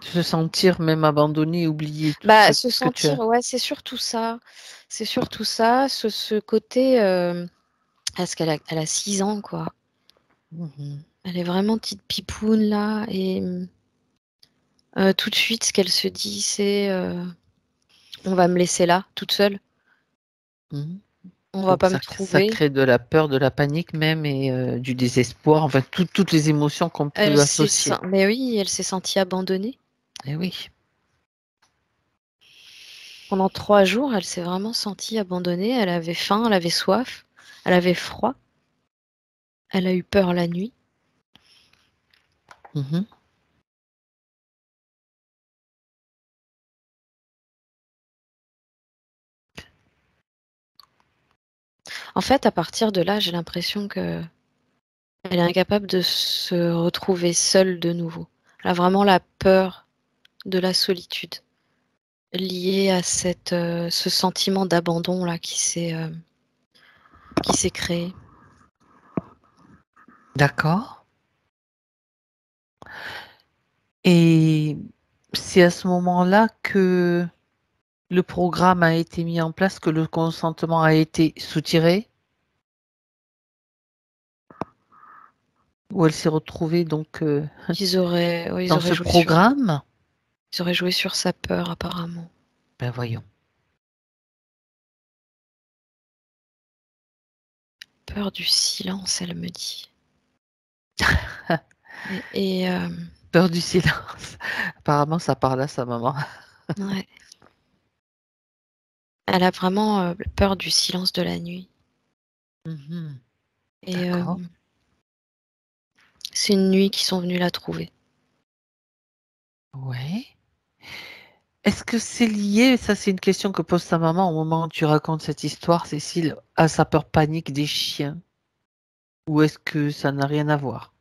Se sentir même abandonnée, oubliée, tout Bah, ce se tout ce que tu sentir, as. ouais, c'est surtout ça, ce côté, parce qu'elle a 6 ans, quoi. Mmh. Elle est vraiment petite pipoune là, et tout de suite ce qu'elle se dit c'est, «On va me laisser là, toute seule, Mmh. on va Donc pas me ça trouver». crée de la peur, de la panique même et du désespoir, enfin toutes les émotions qu'on Elle peut s'est associer. sen Mais oui, elle s'est sentie abandonnée. Eh oui. Pendant 3 jours, elle s'est vraiment sentie abandonnée, elle avait faim, elle avait soif, elle avait froid, elle a eu peur la nuit. Mmh. En fait, à partir de là, j'ai l'impression qu'elle est incapable de se retrouver seule de nouveau. Elle a vraiment la peur de la solitude, liée à ce sentiment d'abandon là qui s'est créé. D'accord, et c'est à ce moment-là que le programme a été mis en place, que le consentement a été soutiré? Où elle s'est retrouvée donc, Ils dans auraient ce joué sur programme? ils auraient joué sur sa peur apparemment. Ben voyons. Peur du silence, elle me dit. Et Peur du silence. Apparemment ça parle à sa maman. ouais, elle a vraiment, peur du silence de la nuit, Mmh. et D'accord. c'est une nuit qu'ils sont venus la trouver. Ouais. Est-ce que c'est lié, ça c'est une question que pose ta maman au moment où tu racontes cette histoire, Cécile, à sa peur panique des chiens? Ou est-ce que ça n'a rien à voir?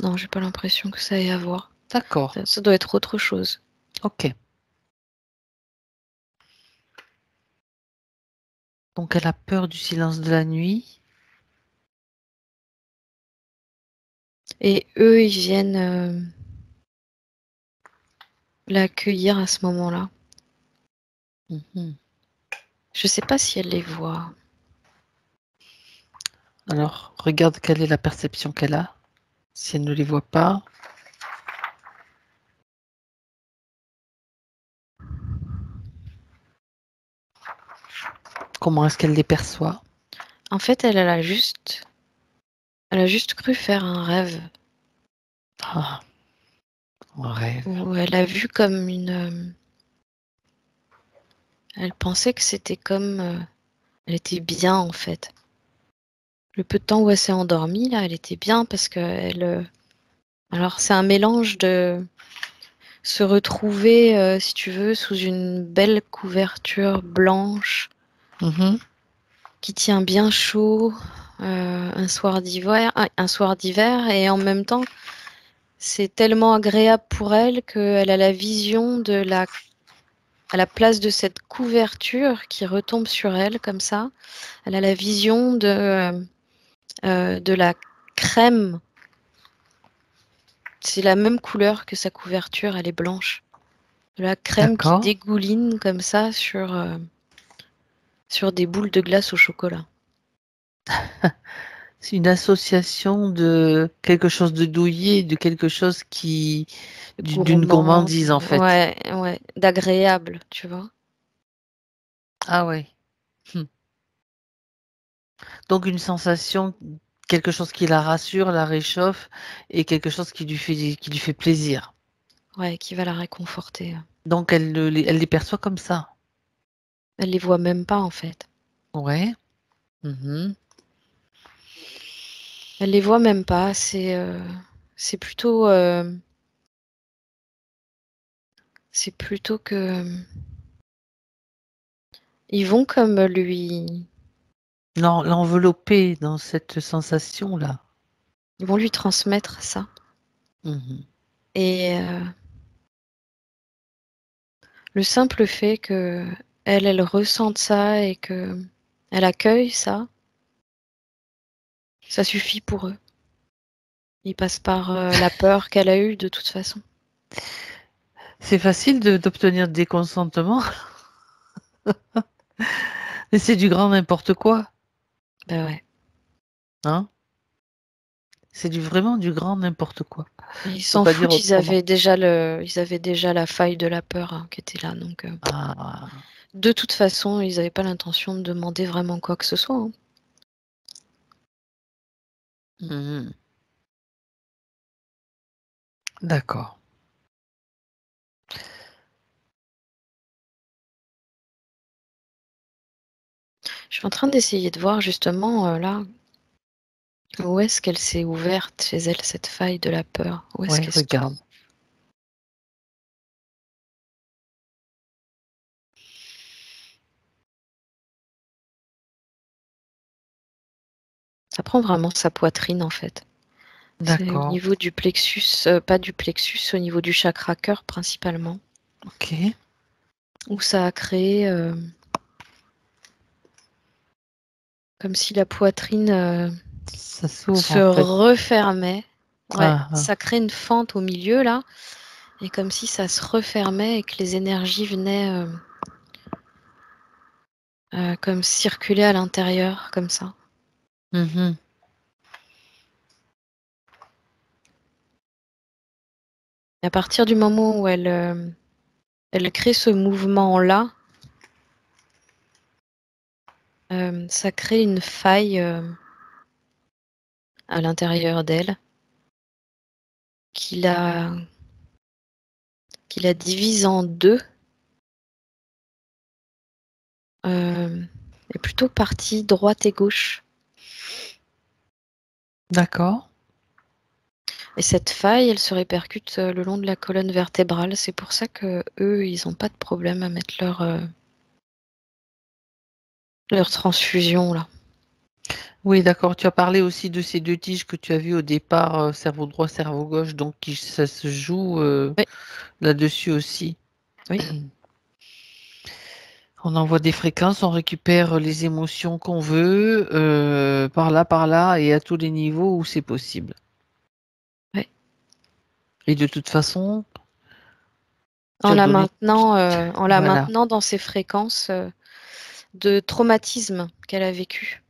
Non, j'ai pas l'impression que ça ait à voir. D'accord, Ça doit être autre chose. OK. Donc elle a peur du silence de la nuit. Et eux, ils viennent, l'accueillir à ce moment-là. Mmh. Je sais pas si elle les voit. Alors regarde quelle est la perception qu'elle a, si elle ne les voit pas. Comment est-ce qu'elle les perçoit? En fait, elle a juste cru faire un rêve Ah, un rêve. où elle a vu comme elle pensait que c'était comme, elle était bien, en fait. Le peu de temps où elle s'est endormie là, elle était bien parce qu'elle, alors c'est un mélange de se retrouver, si tu veux, sous une belle couverture blanche Mmh. qui tient bien chaud, un soir d'hiver, et en même temps, c'est tellement agréable pour elle qu'elle a la vision à la place de cette couverture qui retombe sur elle comme ça, elle a la vision de la crème. C'est la même couleur que sa couverture, elle est blanche. De la crème qui D'accord. dégouline comme ça sur des boules de glace au chocolat. C'est une association de quelque chose de douillet, de quelque chose qui d'une Gourmande, gourmandise en fait. ouais, ouais, d'agréable, tu vois? Ah ouais. Mmh. Donc une sensation, quelque chose qui la rassure, la réchauffe et quelque chose qui lui fait plaisir. Ouais, qui va la réconforter. Donc elle les perçoit comme ça. Elle les voit même pas en fait. Ouais. Mhm. Elle les voit même pas. C'est plutôt que ils vont comme lui, Non, l'envelopper dans cette sensation-là. ils vont lui transmettre ça. Mhm. Et le simple fait que elle ressente ça et que elle accueille ça, ça suffit pour eux. Ils passent par la peur qu'elle a eue de toute façon. C'est facile d'obtenir des consentements, mais c'est du grand n'importe quoi, Ben ouais. hein. C'est vraiment du grand n'importe quoi. Ils Je peux s'en pas dire foutent, autrement. ils avaient déjà la faille de la peur hein, qui était là. Donc, Ah. de toute façon, ils n'avaient pas l'intention de demander vraiment quoi que ce soit, hein. Mhm. D'accord. Je suis en train d'essayer de voir justement là où est-ce qu'elle s'est ouverte chez elle, cette faille de la peur. Où est-ce Ouais, qu'elle se trouve? regarde. Ça prend vraiment sa poitrine en fait. C'est au D'accord. niveau du plexus, pas du plexus, au niveau du chakra cœur principalement, Ok. où ça a créé comme si la poitrine Ça s'ouvre se en fait. refermait. Ouais, Ah, ah. ça crée une fente au milieu là, et comme si ça se refermait et que les énergies venaient comme circuler à l'intérieur, comme ça. Mhm. Et à partir du moment où elle crée ce mouvement-là, ça crée une faille à l'intérieur d'elle qui la, qui la divise en deux, et plutôt partie droite et gauche. D'accord. Et cette faille, elle se répercute le long de la colonne vertébrale. C'est pour ça que eux, ils n'ont pas de problème à mettre leur transfusion là. Oui, d'accord. Tu as parlé aussi de ces deux tiges que tu as vues au départ, cerveau droit, cerveau gauche, donc ça se joue Oui, là-dessus aussi. oui. On envoie des fréquences, on récupère les émotions qu'on veut, par là, et à tous les niveaux où c'est possible. Ouais. Et de toute façon, tu En as la donné... maintenant, Voilà. dans ces fréquences de traumatisme qu'elle a vécu,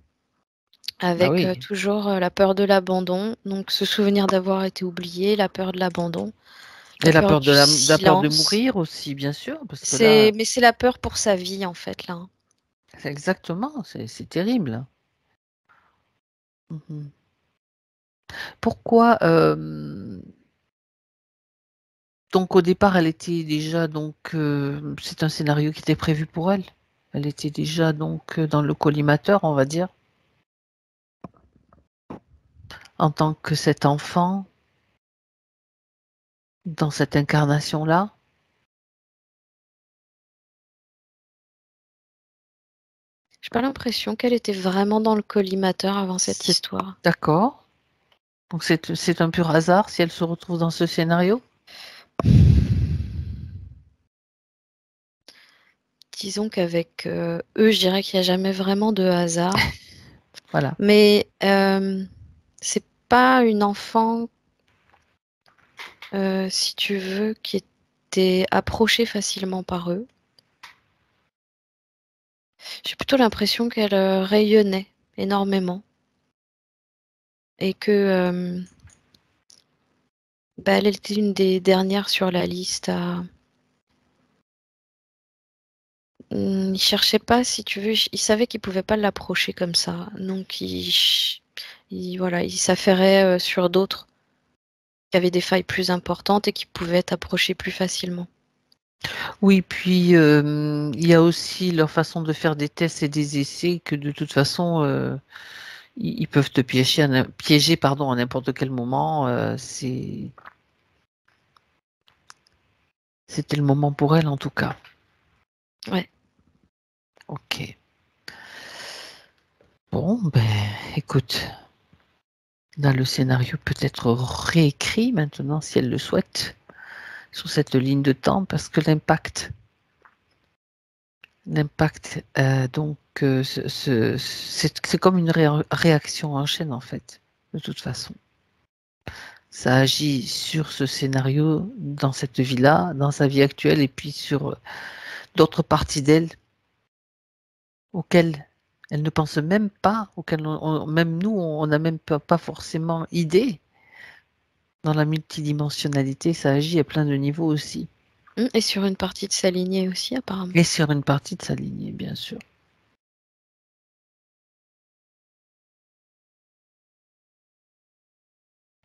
Ah avec oui. toujours la peur de l'abandon, donc ce souvenir d'avoir été oublié, la peur de l'abandon, Et la peur du la peur de silence. mourir aussi, bien sûr, parce que là, Mais c'est la peur pour sa vie en fait là, hein. c'est exactement, c'est terrible. Mhm. Pourquoi donc au départ, elle était déjà donc c'est un scénario qui était prévu pour elle. Elle était déjà donc dans le collimateur, on va dire, en tant que cet enfant dans cette incarnation-là. J'ai pas l'impression qu'elle était vraiment dans le collimateur avant cette C'est histoire. d'accord. Donc c'est un pur hasard si elle se retrouve dans ce scénario. Disons qu'avec eux, je dirais qu'il n'y a jamais vraiment de hasard. Voilà. Mais c'est pas une enfant, si tu veux, qui était approchée facilement par eux. J'ai plutôt l'impression qu'elle rayonnait énormément et que bah, elle était une des dernières sur la liste à. Il cherchait pas, si tu veux, il savait qu'il pouvait pas l'approcher comme ça. Donc voilà, il s'affairait sur d'autres qui avaient des failles plus importantes et qui pouvaient être approchés plus facilement. Oui, puis il y a aussi leur façon de faire des tests et des essais que de toute façon, ils peuvent te piéger pardon, à n'importe quel moment. C'était le moment pour elle en tout cas. Ouais. Ok. Bon, ben écoute, là le scénario peut être réécrit maintenant si elle le souhaite sur cette ligne de temps parce que l'impact donc c'est comme une réaction en chaîne en fait de toute façon. Ça agit sur ce scénario dans cette vie-là, dans sa vie actuelle et puis sur d'autres parties d'elle auxquelles elle ne pense même pas, auxquelles même nous, on n'a même pas forcément idée. Dans la multidimensionnalité, ça agit à plein de niveaux aussi. Et sur une partie de sa lignée aussi, apparemment. Et sur une partie de sa lignée, bien sûr.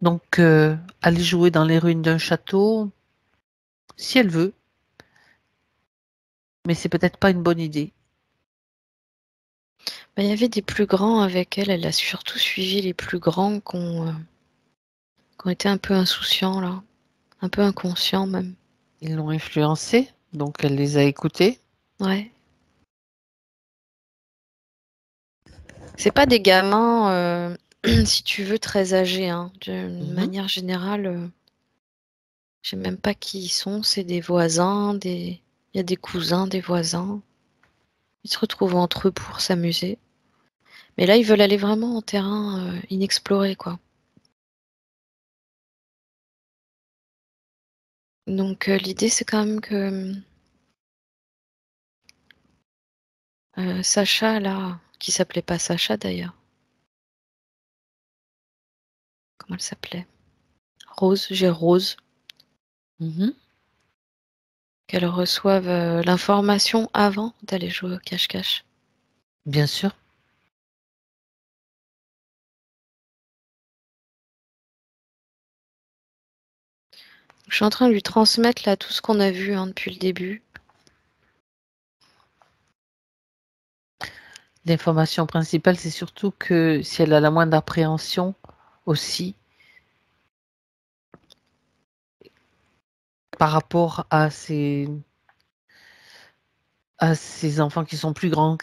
Donc, aller jouer dans les ruines d'un château, si elle veut, mais c'est peut-être pas une bonne idée. Bah, il y avait des plus grands avec elle. Elle a surtout suivi les plus grands qui ont été un peu insouciants, là. Un peu inconscients, même. Ils l'ont influencée, donc elle les a écoutés. Ouais. C'est pas des gamins, si tu veux, très âgés, hein. D'une Mhm. manière générale, je sais même pas qui ils sont. C'est des voisins, il y a des cousins, des voisins. Ils se retrouvent entre eux pour s'amuser. Mais là, ils veulent aller vraiment en terrain inexploré, quoi. Donc l'idée, c'est quand même que Sacha, là, qui s'appelait pas Sacha d'ailleurs. Comment elle s'appelait? Rose, j'ai Rose. Mhm. Qu'elle reçoive l'information avant d'aller jouer au cache-cache. Bien sûr. Je suis en train de lui transmettre là tout ce qu'on a vu, hein, depuis le début. L'information principale, c'est surtout que si elle a la moindre appréhension aussi par rapport à ces enfants qui sont plus grands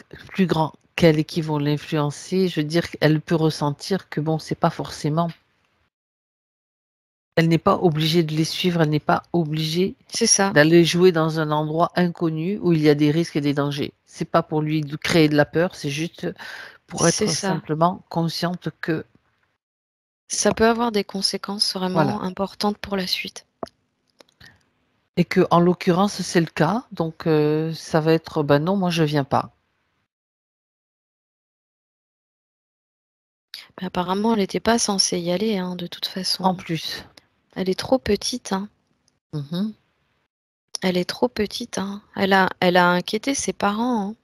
qu'elle et qui vont l'influencer, je veux dire qu'elle peut ressentir que bon, c'est pas forcément. Elle n'est pas obligée de les suivre, elle n'est pas obligée C'est ça, d'aller jouer dans un endroit inconnu où il y a des risques et des dangers. C'est pas pour lui de créer de la peur, c'est juste pour c'est être ça. simplement consciente que Ça peut avoir des conséquences voilà. vraiment importantes pour la suite. Et que en l'occurrence c'est le cas, donc ça va être ben non, moi je viens pas. Mais apparemment, elle n'était pas censée y aller, hein, de toute En façon. plus. Elle est trop petite, hein. Mhm. Elle est trop petite, hein. Elle a inquiété ses parents, hein.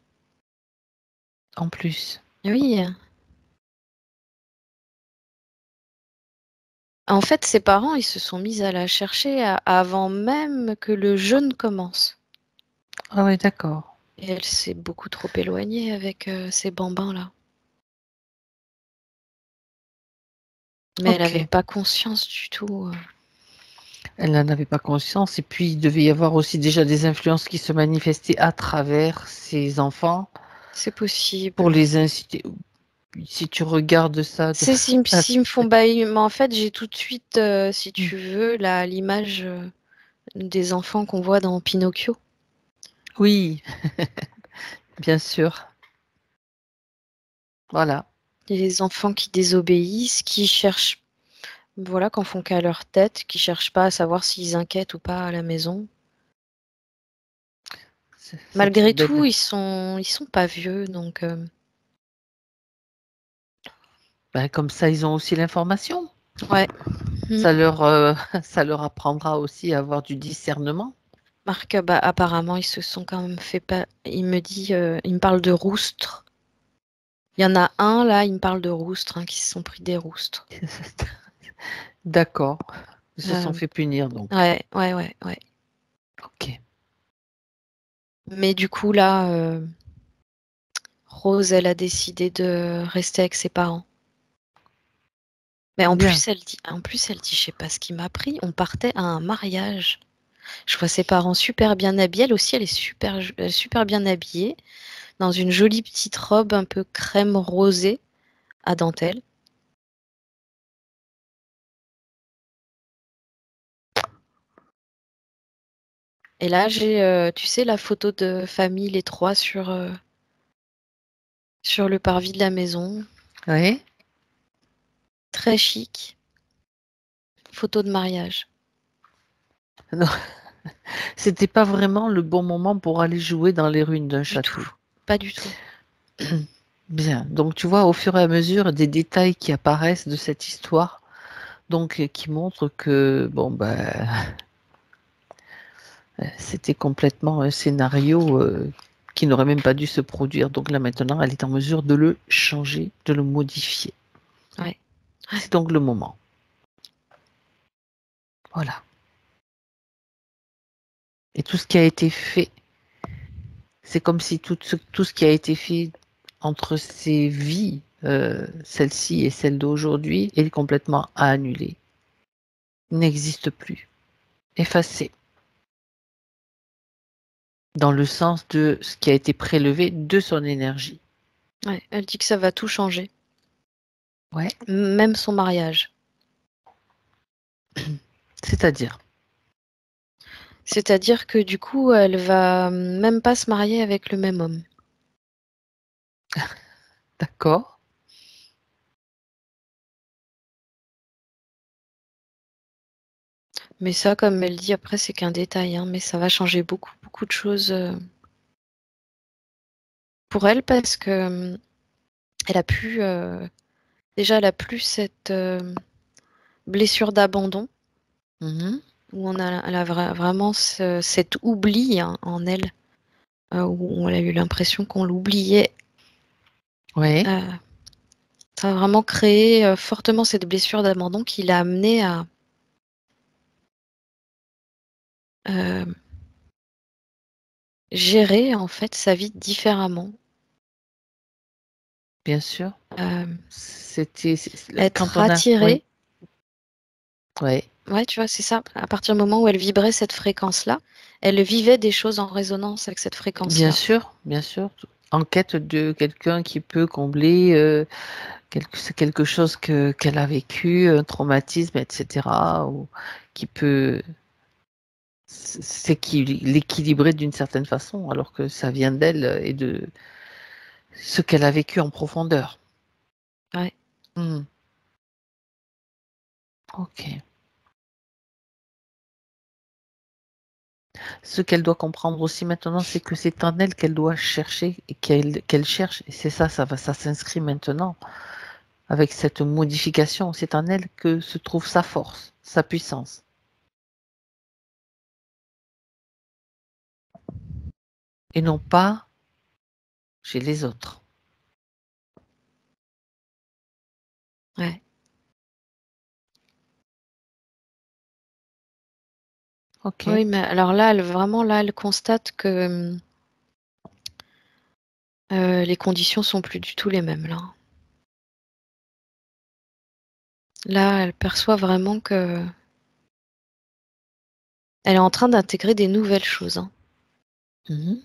En plus. Oui. En fait, ses parents, ils se sont mis à la chercher avant même que le jeûne commence. Ah oui, d'accord. Et elle s'est beaucoup trop éloignée avec ces bambins-là. Mais elle n'avait Ok. pas conscience du tout. Elle n'en avait pas conscience. Et puis, il devait y avoir aussi déjà des influences qui se manifestaient à travers ces enfants C'est pour possible. les inciter. Si tu regardes ça de... C'est s'ils me font bailler. Mais en fait, j'ai tout de suite, si tu veux, l'image des enfants qu'on voit dans Pinocchio. Oui, bien sûr. Voilà. Les enfants qui désobéissent, qui cherchent, voilà, qu'en font qu'à leur tête, qui cherchent pas à savoir s'ils inquiètent ou pas à la maison. C'est une Malgré tout, belle... ils sont pas vieux, donc Ben, comme ça, ils ont aussi l'information. ouais. Mm. Ça leur apprendra aussi à avoir du discernement. Marc, bah, apparemment, ils se sont quand même fait pas. Il me parle de roustres. Il y en a un là, il me parle de roustres, hein, qui se sont pris des roustres. D'accord. Ils se sont Euh, fait punir, donc. ouais, ouais, ouais, ouais. Ok. Mais du coup, là, Rose, elle a décidé de rester avec ses parents. Mais Bien. en plus, elle dit, je sais pas ce qui m'a pris. On partait à un mariage. Je vois ses parents super bien habillés. Elle aussi, elle est super bien habillée, dans une jolie petite robe un peu crème rosée à dentelle. Et là, j'ai, tu sais, la photo de famille, les trois sur le parvis de la maison. Oui. Très chic. Photo de mariage. Non, c'était pas vraiment le bon moment pour aller jouer dans les ruines d'un Du tout. château. Pas du tout. Bien. Donc tu vois, au fur et à mesure, des détails qui apparaissent de cette histoire, donc qui montrent que bon ben c'était complètement un scénario qui n'aurait même pas dû se produire. Donc là maintenant, elle est en mesure de le changer, de le modifier. Ouais. Ouais. C'est donc le moment. Voilà. Et tout ce qui a été fait, c'est comme si tout ce qui a été fait entre ces vies, celle-ci et celle d'aujourd'hui, est complètement annulé, n'existe plus, effacé, dans le sens de ce qui a été prélevé de son énergie. Ouais. Elle dit que ça va tout changer. Ouais. Même son mariage. C'est-à-dire, C'est-à-dire que du coup, elle va même pas se marier avec le même homme. d'accord, Mais ça, comme elle dit, après, c'est qu'un détail, hein, mais ça va changer beaucoup, beaucoup de choses pour elle parce que elle a plus, déjà, elle a plus cette blessure d'abandon mhm, où elle a vraiment cet oubli hein, en elle, où elle a eu l'impression qu'on l'oubliait. ouais, Euh, Ça a vraiment créé fortement cette blessure d'abandon qui l'a amenée à euh, gérer en fait sa vie différemment. bien sûr. Euh, Quand Être on a, oui, attirée, ouais, ouais, tu vois, c'est ça. À partir du moment où elle vibrait cette fréquence-là, elle vivait des choses en résonance avec cette fréquence-là. bien sûr, en quête de quelqu'un qui peut combler quelque chose qu'elle a vécu, un traumatisme, etc., ou qui peut l'équilibrer d'une certaine façon, alors que ça vient d'elle et de ce qu'elle a vécu en profondeur. Ouais, Hmm, ok. Ce qu'elle doit comprendre aussi maintenant, c'est que c'est en elle qu'elle doit chercher et qu'elle cherche. Et c'est ça, ça s'inscrit maintenant avec cette modification. C'est en elle que se trouve sa force, sa puissance, et non pas chez les autres. ouais. Ok, Oui, mais alors là, elle constate que les conditions sont plus du tout les mêmes là. Là, elle perçoit vraiment que elle est en train d'intégrer des nouvelles choses, hein. mhm.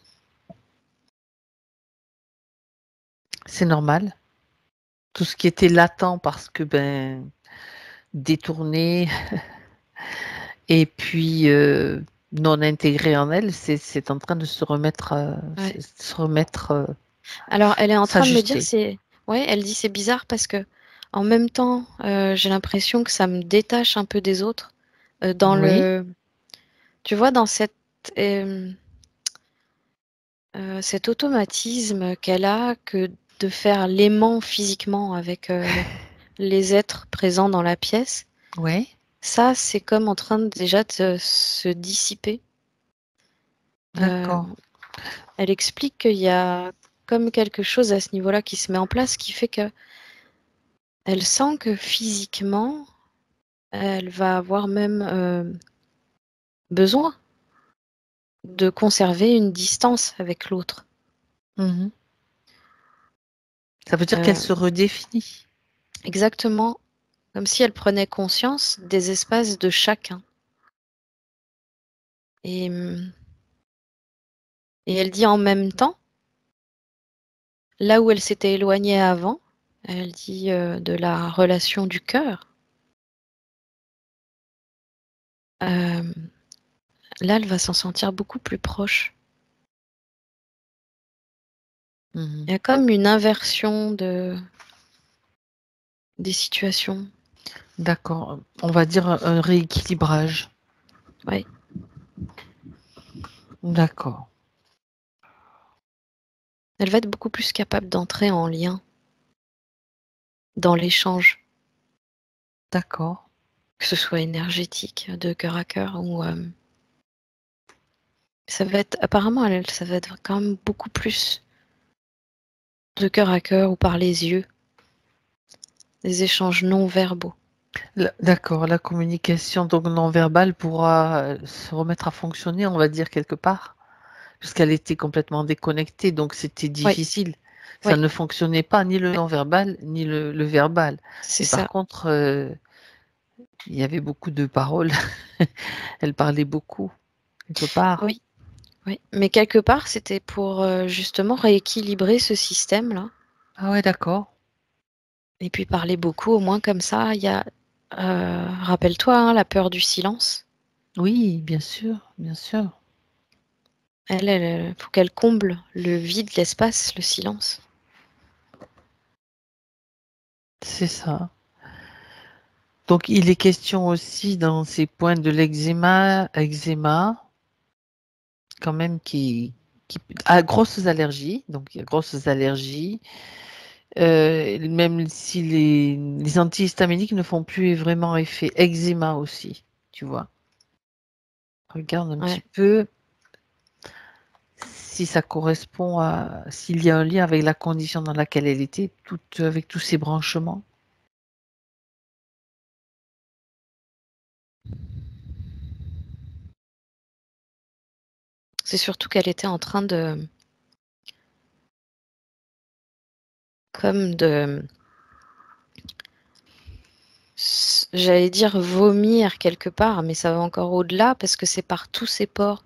C'est normal. Tout ce qui était latent parce que ben détourné et puis non intégré en elle, c'est en train de se remettre, Ouais. se remettre, Alors, elle est en train de me dire, s'ajuster. c'est, ouais, elle dit c'est bizarre parce que en même temps, j'ai l'impression que ça me détache un peu des autres, dans Oui, le, tu vois, dans cet automatisme qu'elle a que de faire l'aimant physiquement avec les êtres présents dans la pièce. oui, Ça, c'est comme en train déjà de se dissiper. Euh, d'accord. Elle explique qu'il y a comme quelque chose à ce niveau-là qui se met en place, qui fait que elle sent que physiquement, elle va avoir même besoin. de conserver une distance avec l'autre. Mmh. Ça veut dire qu'elle Heu, se redéfinit. exactement, comme si elle prenait conscience des espaces de chacun et et elle dit en même temps, là où elle s'était éloignée avant, elle dit, de la relation du cœur, hem, là, elle va s'en sentir beaucoup plus proche. Mmh. Il y a comme une inversion des situations. D'accord, on va dire un rééquilibrage. Ouais. D'accord, Elle va être beaucoup plus capable d'entrer en lien, dans l'échange, d'accord, que ce soit énergétique, de cœur à cœur ou, ça va être apparemment elle ça va être quand même beaucoup plus de cœur à cœur ou par les yeux, des échanges non verbaux. d'accord, la communication donc non verbale pourra, se remettre à fonctionner, on va dire quelque part? Puisqu'elle était complètement déconnectée, donc c'était Oui, difficile. Ça oui, ne fonctionnait pas, ni le oui, non-verbal, ni le verbal. c'est Mais par ça. contre, il y avait beaucoup de paroles. Elle parlait beaucoup, quelque part. Oui, oui, mais quelque part, c'était pour, justement rééquilibrer ce système-là Ah ouais, d'accord. et puis parler beaucoup, au moins comme ça, il y a, rappelle-toi, hein, la peur du silence. Oui, bien sûr, bien sûr. Elle, faut qu'elle comble le vide, l'espace, le silence. C'est ça. Donc il est question aussi dans ces points de eczéma quand même qui a grosses allergies, donc il y a grosses allergies. Même si les antihistaminiques ne font plus vraiment effet. Eczéma aussi, tu vois? Regarde un petit Ouais. peu si ça correspond à s'il y a un lien avec la condition dans laquelle elle était, toute avec tous ces branchements. C'est surtout qu'elle était en train de comme de j'allais dire vomir quelque part, mais ça va encore au-delà parce que c'est par tous ses pores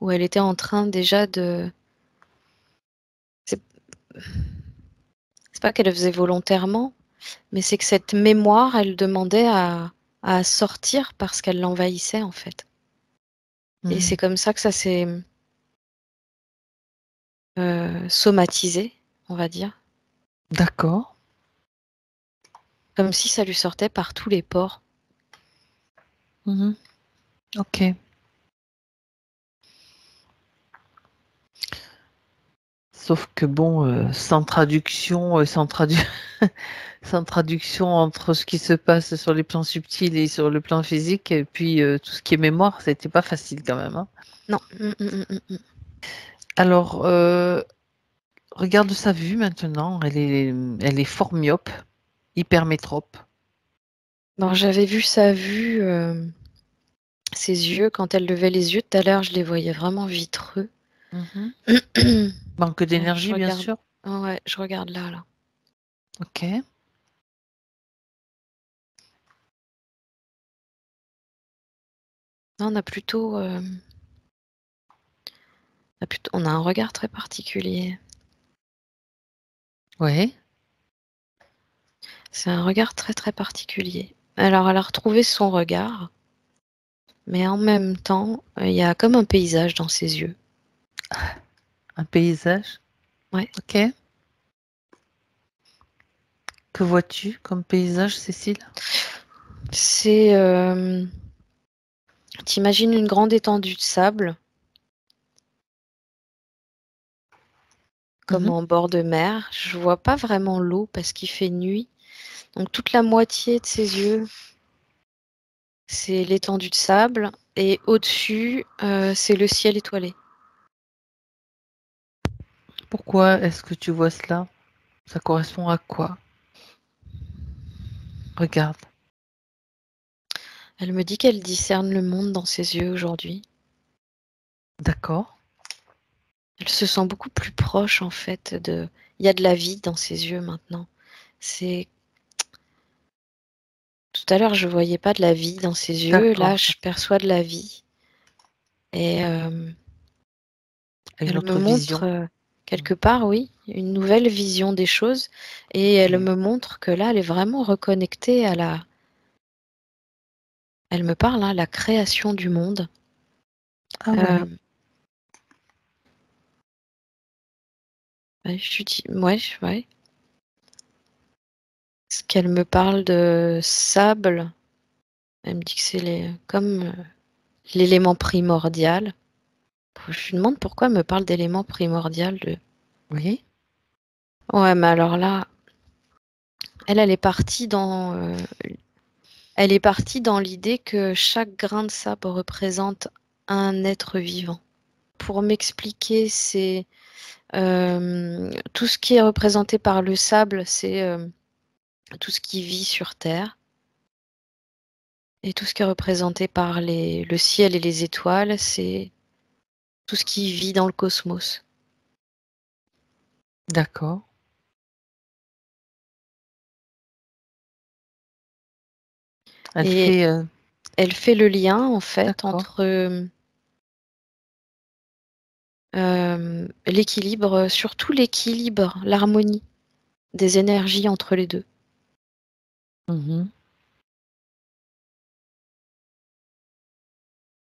où elle était en train déjà de c'est c'est pas qu'elle le faisait volontairement, mais c'est que cette mémoire, elle demandait à sortir parce qu'elle l'envahissait, en fait et Mmh. c'est comme ça que ça s'est, somatisé, on va dire, D'accord. comme si ça lui sortait par tous les pores. Mmh. OK. Sauf que bon, sans traduction, sans traduction entre ce qui se passe sur les plans subtils et sur le plan physique et puis, tout ce qui est mémoire, c'était pas facile quand même, hein. Non, mmh. Alors, regarde sa vue maintenant, elle est fort myope, hypermétrope. Alors j'avais vu sa vue, ses yeux, quand elle levait les yeux tout à l'heure, je les voyais vraiment vitreux. Mmh. Manque Je d'énergie, bien regarde sûr. ouais, je regarde là. OK. Là, on a un regard très particulier. Ouais, C'est un regard très, très particulier. Alors elle a retrouvé son regard, mais en même temps, il y a comme un paysage dans ses yeux. un paysage. Ouais. OK. Que vois-tu comme paysage, Cécile? C'est, tu une grande étendue de sable, comme Mmh. en bord de mer. Je vois pas vraiment l'eau parce qu'il fait nuit, donc toute la moitié de ses yeux, c'est l'étendue de sable et au-dessus, c'est le ciel étoilé. Pourquoi est-ce que tu vois cela? Ça correspond à quoi? Regarde. Elle me dit qu'elle discerne le monde dans ses yeux aujourd'hui. D'accord. Elle se sent beaucoup plus proche en fait il y a de la vie dans ses yeux maintenant. C'est Tout à l'heure, je voyais pas de la vie dans ses yeux, là, D'accord. je perçois de la vie et Une elle me autre montre, vision. quelque part, oui, une nouvelle vision des choses et elle OK. me montre que là, elle est vraiment reconnectée à la elle me parle, hein, la création du monde. Ah ouais. Hem, ouais, je lui dis ouais, ouais. Parce qu'elle me parle de sable, elle me dit que c'est l'élément primordial. Je lui demande pourquoi elle me parle d'élément primordial de Oui. ouais, mais alors là, elle est partie dans l'idée que chaque grain de sable représente un être vivant. Pour m'expliquer, c'est, tout ce qui est représenté par le sable, c'est, tout ce qui vit sur terre et tout ce qui est représenté par le ciel et les étoiles, c'est tout ce qui vit dans le cosmos. D'accord. Elle Et fait, elle fait le lien, en fait, d'accord. entre, l'équilibre, surtout l'équilibre, l'harmonie des énergies entre les 2. Mmh.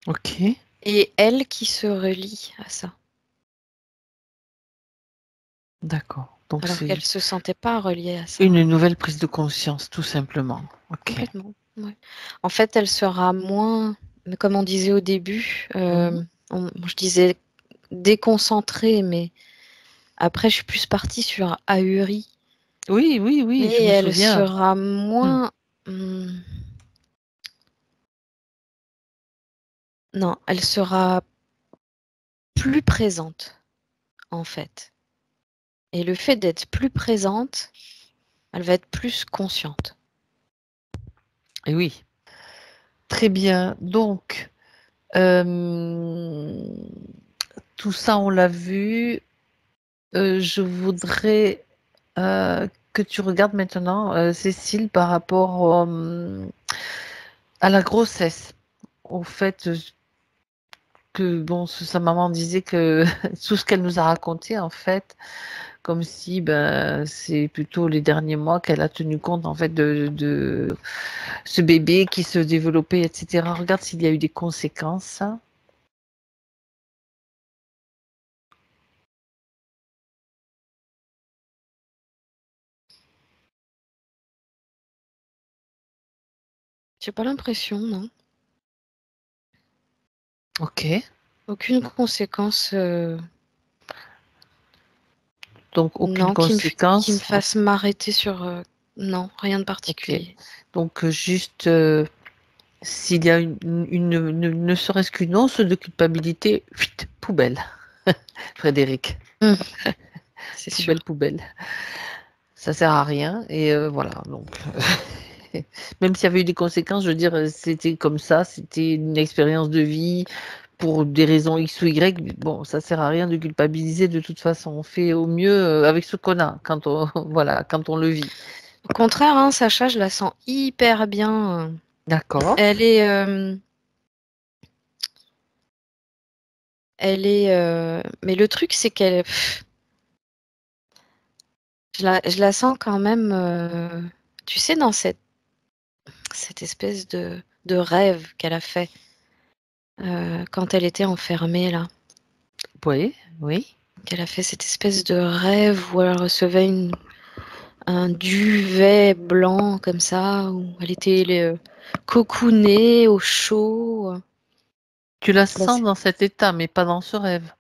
OK. Et elle qui se relie à ça, D'accord. Donc alors c'est qu'elle se sentait pas reliée à ça une avant. nouvelle prise de conscience, tout simplement. OK. Complètement, ouais. En fait, elle sera moins, mais comme on disait au début, Mmh. je disais déconcentrée, mais après je suis plus partie sur ahurie. Oui, oui, oui, je Et me elle souviens. sera Mmh. moins, non, elle sera plus présente, en fait. Et le fait d'être plus présente, elle va être plus consciente. Et oui. Très bien. Donc, hem, tout ça, on l'a vu. Je voudrais, que tu regardes maintenant, Cécile, par rapport, à la grossesse. Au fait, que bon, sa maman disait que tout ce qu'elle nous a raconté, en fait, comme si, ben, c'est plutôt les derniers mois qu'elle a tenu compte, en fait, de ce bébé qui se développait, et cetera. Regarde s'il y a eu des conséquences. J'ai pas l'impression, non. OK. Aucune conséquence, Donc aucune non, qui me conséquence. fasse m'arrêter sur, non, rien de OK. particulier. Donc, juste, s'il y a ne serait-ce qu'une once de culpabilité, fuit, poubelle. Frédéric, Mmh, c'est poubelle, sûr. poubelle. Ça sert à rien et voilà donc même s'il y avait eu des conséquences, je veux dire, c'était comme ça, c'était une expérience de vie pour des raisons X ou Y. Bon, ça sert à rien de culpabiliser de toute façon. On fait au mieux, avec ce qu'on a quand on voilà, quand on le vit. Au contraire, hein, Sacha, je la sens hyper bien, D'accord. elle est, mais le truc, c'est qu'elle je la sens quand même, tu sais, dans cette espèce de rêve qu'elle a fait, quand elle était enfermée là. Oui, oui. Qu'elle a fait cette espèce de rêve où elle recevait un duvet blanc comme ça, où elle était cocoonée au chaud. Tu la Bah, sens dans cet état, mais pas dans ce rêve?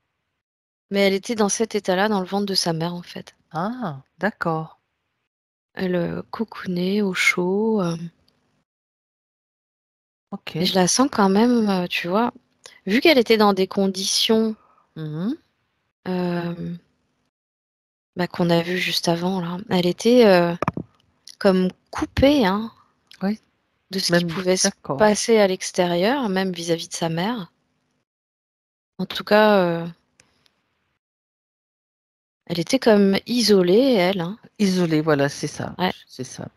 mais elle était dans cet état-là dans le ventre de sa mère en fait. Ah, d'accord. Elle, cocoonée au chaud, et OK. je la sens quand même, tu vois? Vu qu'elle était dans des conditions, Mmh. hem, bah, qu'on a vues juste avant là, elle était, comme coupée, hein, Oui, de ce qui même pouvait se d'accord. passer à l'extérieur, même vis-à-vis de sa mère. En tout cas, elle était comme isolée, elle, hein. Isolée, voilà, c'est ça. Ouais. C'est ça.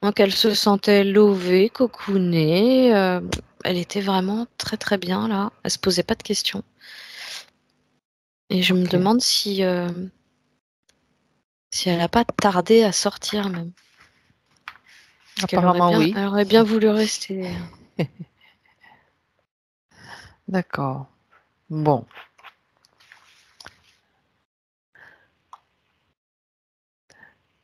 Donc elle se sentait lovée, cocoonée. Elle était vraiment très très bien là. Elle se posait pas de questions. Et je me Ok. demande si elle n'a pas tardé à sortir même. Parce qu'elle Apparemment, oui. elle aurait bien voulu rester. D'accord. Bon.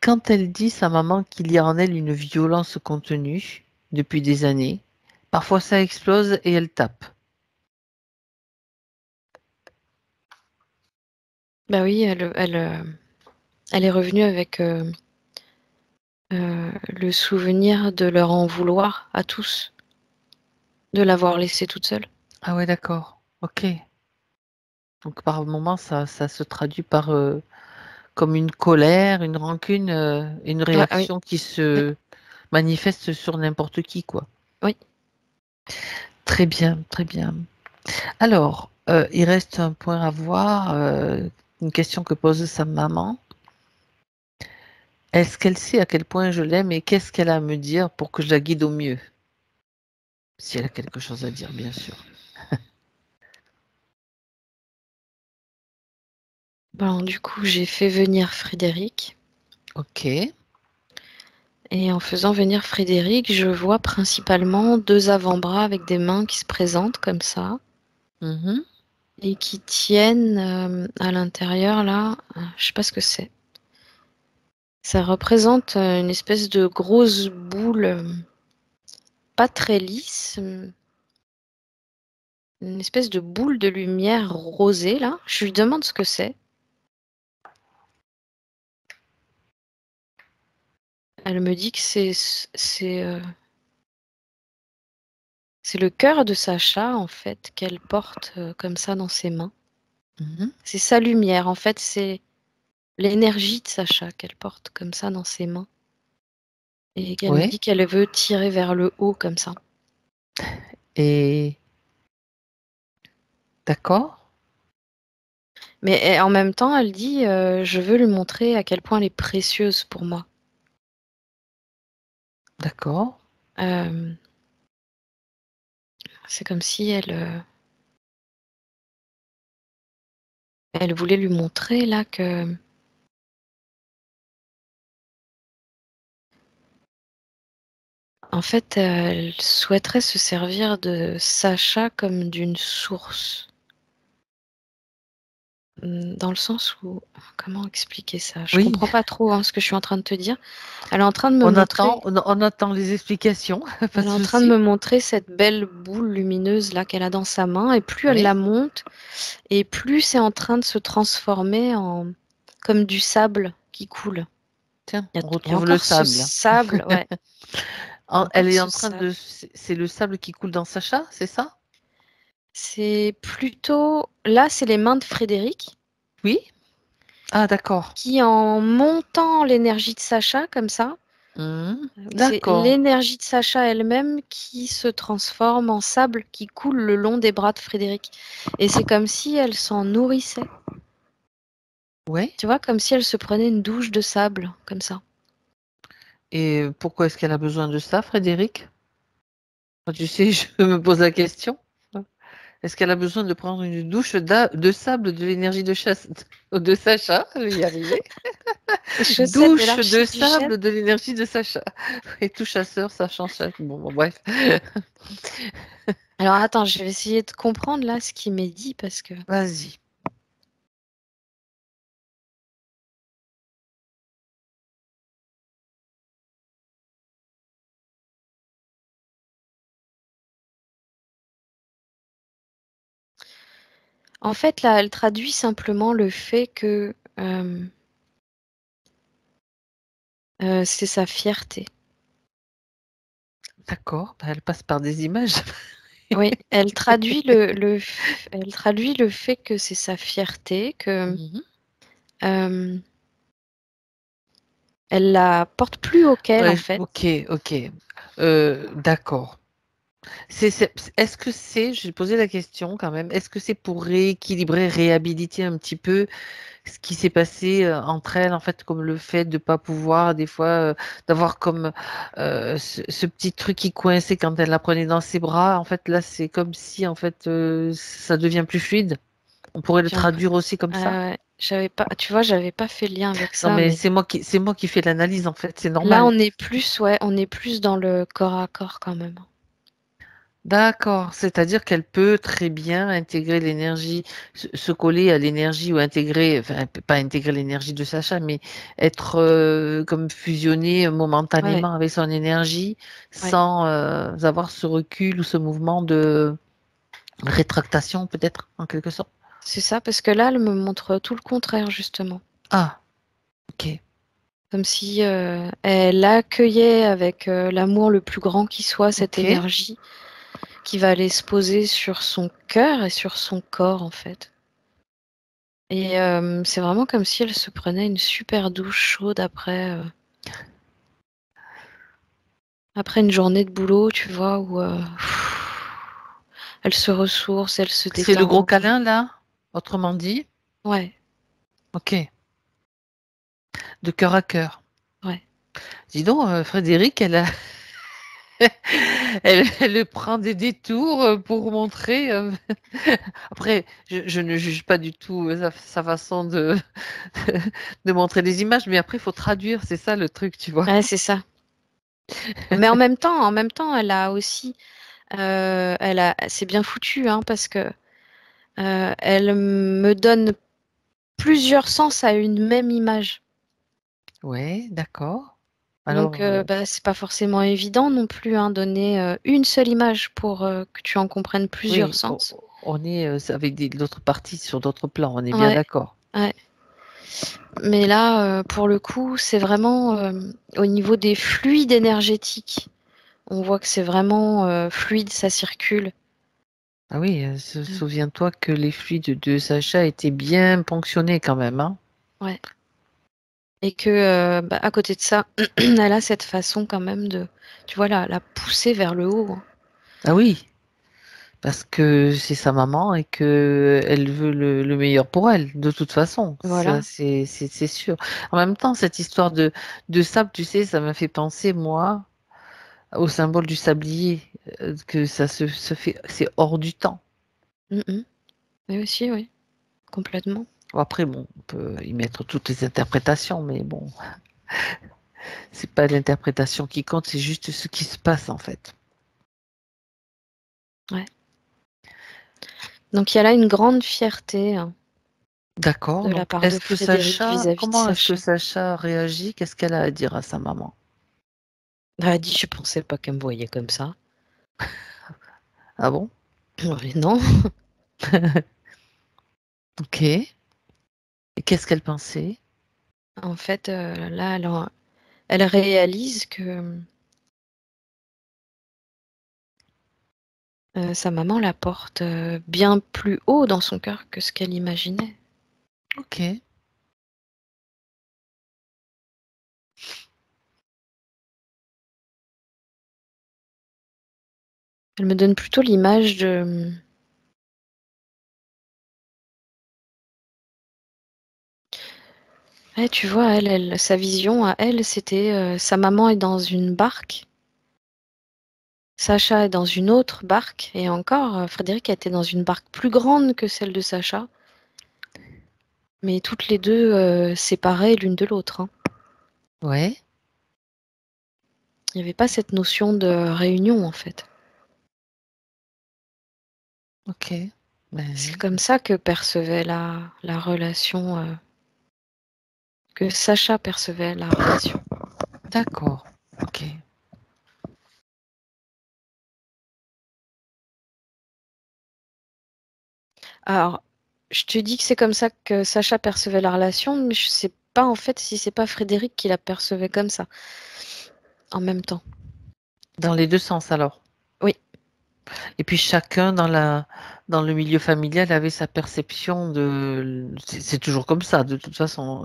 Quand elle dit sa maman qu'il y a en elle une violence contenue depuis des années, parfois ça explose et elle tape. Bah oui, elle est revenue avec le souvenir de leur en vouloir à tous, de l'avoir laissée toute seule. Ah ouais, d'accord. Ok. Donc par moment, ça se traduit par comme une colère, une rancune, une Ah oui, réaction qui oui, se manifeste sur n'importe qui, quoi. oui. Très bien, très bien. Alors, il reste un point à voir, une question que pose sa maman. Est-ce qu'elle sait à quel point je l'aime et qu'est-ce qu'elle a à me dire pour que je la guide au mieux? Si elle a quelque chose à dire, bien sûr. Ben, du coup, j'ai fait venir Frédéric. Ok. Et en faisant venir Frédéric, je vois principalement 2 avant-bras avec des mains qui se présentent comme ça Mhm. et qui tiennent, à l'intérieur là, je sais pas ce que c'est. Ça représente, une espèce de grosse boule, pas très lisse, une espèce de boule de lumière rosée là. Je lui demande ce que c'est. Elle me dit que c'est le cœur de Sacha en fait qu'elle porte, comme ça dans ses mains. Mhm. C'est sa lumière en fait, c'est l'énergie de Sacha qu'elle porte comme ça dans ses mains et qu'elle me Oui. dit qu'elle veut tirer vers le haut comme ça. Et d'accord, Mais en même temps, elle dit, «Je veux lui montrer à quel point elle est précieuse pour moi». d'accord. Hem, c'est comme si elle voulait lui montrer là que en fait, elle souhaiterait se servir de Sacha comme d'une source. Dans le sens où comment expliquer ça? Je Oui, comprends pas trop, hein, ce que je suis en train de te dire. Elle est en train de me on attend, montrer on attend les explications, pas Elle de est en train de souci. me montrer cette belle boule lumineuse là qu'elle a dans sa main et plus elle Oui. la monte et plus c'est en train de se transformer en comme du sable qui coule. Tiens, on Il y a retrouve le encore ce sable. sable, ouais, il y a Elle encore est ce en train sable. de, c'est le sable qui coule dans Sacha, c'est ça? C'est plutôt là, c'est les mains de Frédéric Oui. Ah, d'accord. qui en montant l'énergie de Sacha comme ça, Mhm. c'est D'accord. l'énergie de Sacha elle-même qui se transforme en sable qui coule le long des bras de Frédéric et c'est comme si elle s'en nourrissait. Oui. Tu vois, comme si elle se prenait une douche de sable, comme ça. Et pourquoi est-ce qu'elle a besoin de ça, Frédéric? Tu sais, je me pose la question. Est-ce qu'elle a besoin de prendre une douche de sable de l'énergie de chasse de Sacha? Je vais y arriver. Les chaussettes de Douche de l'archiduchesse. sable de l'énergie de Sacha. Et tout chasseur, ça change. Bon, bref. Alors attends, je vais essayer de comprendre là ce qui m'est dit parce que Vas-y. en fait là, elle traduit simplement le fait que, c'est sa fierté. D'accord. Bah, elle passe par des images. Oui, elle traduit le fait que c'est sa fierté, que, Mhm. hem, elle la porte plus haut qu'elle, en Ouais, fait. ok, ok. D'accord. Est-ce que j'ai posé la question quand même, est-ce que c'est pour rééquilibrer, réhabiliter un petit peu ce qui s'est passé entre elles, en fait, comme le fait de pas pouvoir, des fois, d'avoir comme ce petit truc qui coinçait quand elle la prenait dans ses bras. En fait, là, c'est comme si, en fait, ça devient plus fluide. On pourrait le J'ai l'impression. traduire aussi comme ça. Ah ouais, j'avais pas, tu vois, j'avais pas fait le lien avec Non, ça, mais mais c'est moi qui fais l'analyse, en fait, c'est là, normal. on est plus dans le corps à corps quand même. D'accord, c'est-à-dire qu'elle peut très bien intégrer l'énergie, se coller à l'énergie ou intégrer, enfin, elle peut pas intégrer l'énergie de Sacha, mais être comme fusionnée Ouais, momentanément avec son énergie ouais, sans avoir ce recul ou ce mouvement de rétractation, peut-être, en quelque sorte. c'est ça, parce que là, elle me montre tout le contraire, justement. Ah, ok, Comme si elle accueillait avec l'amour le plus grand qui soit cette ok. énergie qui va aller se poser sur son cœur et sur son corps, en fait. Et c'est vraiment comme si elle se prenait une super douche chaude après une journée de boulot, tu vois, où elle se ressource, elle se C'est le gros détend. câlin, là, autrement dit. Ouais, Ok, de cœur à cœur. ouais. Dis donc, Frédéric, elle prend des détours pour montrer. Après, je ne juge pas du tout sa façon de montrer des images, mais après, il faut traduire, c'est ça le truc, tu vois. Ouais, c'est ça. Mais en même temps, elle a aussi, c'est bien foutu, hein, parce que elle me donne plusieurs sens à une même image. Ouais, d'accord. Donc, Alors, bah, c'est pas forcément évident non plus, hein, donner une seule image pour que tu en comprennes plusieurs oui, sens. on est avec d'autres parties sur d'autres plans, on est bien Ouais, d'accord. ouais. Mais là, pour le coup, c'est vraiment au niveau des fluides énergétiques. On voit que c'est vraiment fluide, ça circule. Ah oui, souviens-toi que les fluides de Sacha étaient bien ponctionnés quand même, hein. Ouais. Et que, bah, à côté de ça, elle a cette façon quand même de, tu vois, la pousser vers le haut, hein. Ah oui, parce que c'est sa maman et que elle veut le meilleur pour elle, de toute façon. Ça, Voilà. c'est sûr. En même temps, cette histoire de sable, tu sais, ça m'a fait penser, moi, au symbole du sablier, que ça se fait, c'est hors du temps. Mhm. Mais aussi, oui, complètement. Bon, après, bon, on peut y mettre toutes les interprétations, mais bon, c'est pas l'interprétation qui compte, c'est juste ce qui se passe, en fait. Ouais. Donc il y a là une grande fierté, hein, D'accord, de la donc part de Frédéric vis-à-vis de comment est-ce que Sacha. Sacha réagit? Qu'est-ce qu'elle a à dire à sa maman? Elle a dit, je pensais pas qu'elle me voyait comme ça. Ah bon? Mais non. Ok. Et qu'est-ce qu'elle pensait? En fait, là, elle réalise que sa maman la porte bien plus haut dans son cœur que ce qu'elle imaginait. Ok. Elle me donne plutôt l'image de, ouais, tu vois, sa vision à elle, c'était sa maman est dans une barque, Sacha est dans une autre barque, et encore, Frédéric était dans une barque plus grande que celle de Sacha, mais toutes les deux séparées l'une de l'autre, hein. Ouais. Il n'y avait pas cette notion de réunion, en fait. Ok. C'est Ben, comme ça que percevait la relation, que Sacha percevait la relation. d'accord. Ok. Alors, je te dis que c'est comme ça que Sacha percevait la relation, mais je sais pas en fait si c'est pas Frédéric qui la percevait comme ça, en même temps. Dans les deux sens alors. Oui, Et puis chacun dans le milieu familial avait sa perception de... C'est toujours comme ça, de toute façon.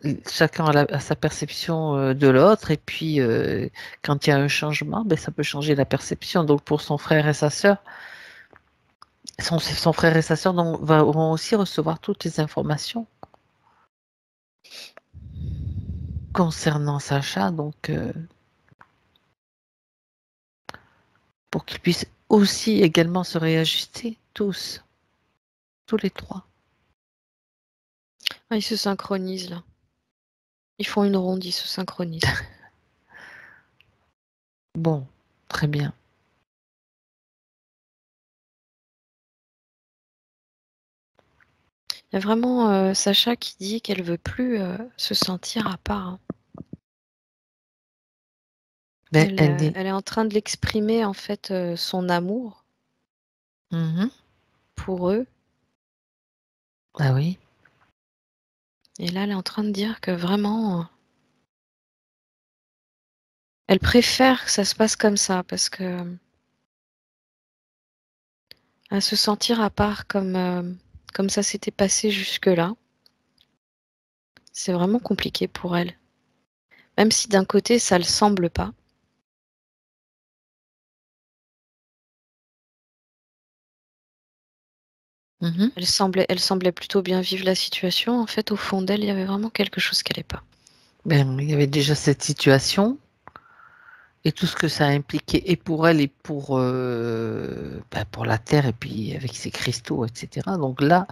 Ouais. Chacun a sa perception de l'autre. Et puis, quand il y a un changement, ben, ça peut changer la perception. Donc, pour son frère et sa sœur, son frère et sa sœur vont aussi recevoir toutes les informations concernant Sacha. Donc, pour qu'ils puissent aussi également se réajuster, tous les trois. Ah, ils se synchronisent là. Ils font une ronde, ils se synchronisent. Bon, très bien. Il y a vraiment Sacha qui dit qu'elle veut plus se sentir à part, hein. Ben, elle est... Elle est en train de l'exprimer en fait son amour Mhm. pour eux. Ah oui. Et là, elle est en train de dire que vraiment, elle préfère que ça se passe comme ça parce que à se sentir à part comme ça s'était passé jusque-là, c'est vraiment compliqué pour elle. Même si d'un côté, ça le semble pas. Mhm. Elle semblait plutôt bien vivre la situation. En fait, au fond d'elle, il y avait vraiment quelque chose qui allait pas. Ben, il y avait déjà cette situation et tout ce que ça a impliqué et pour elle et pour la Terre et puis avec ses cristaux, etc. Donc là,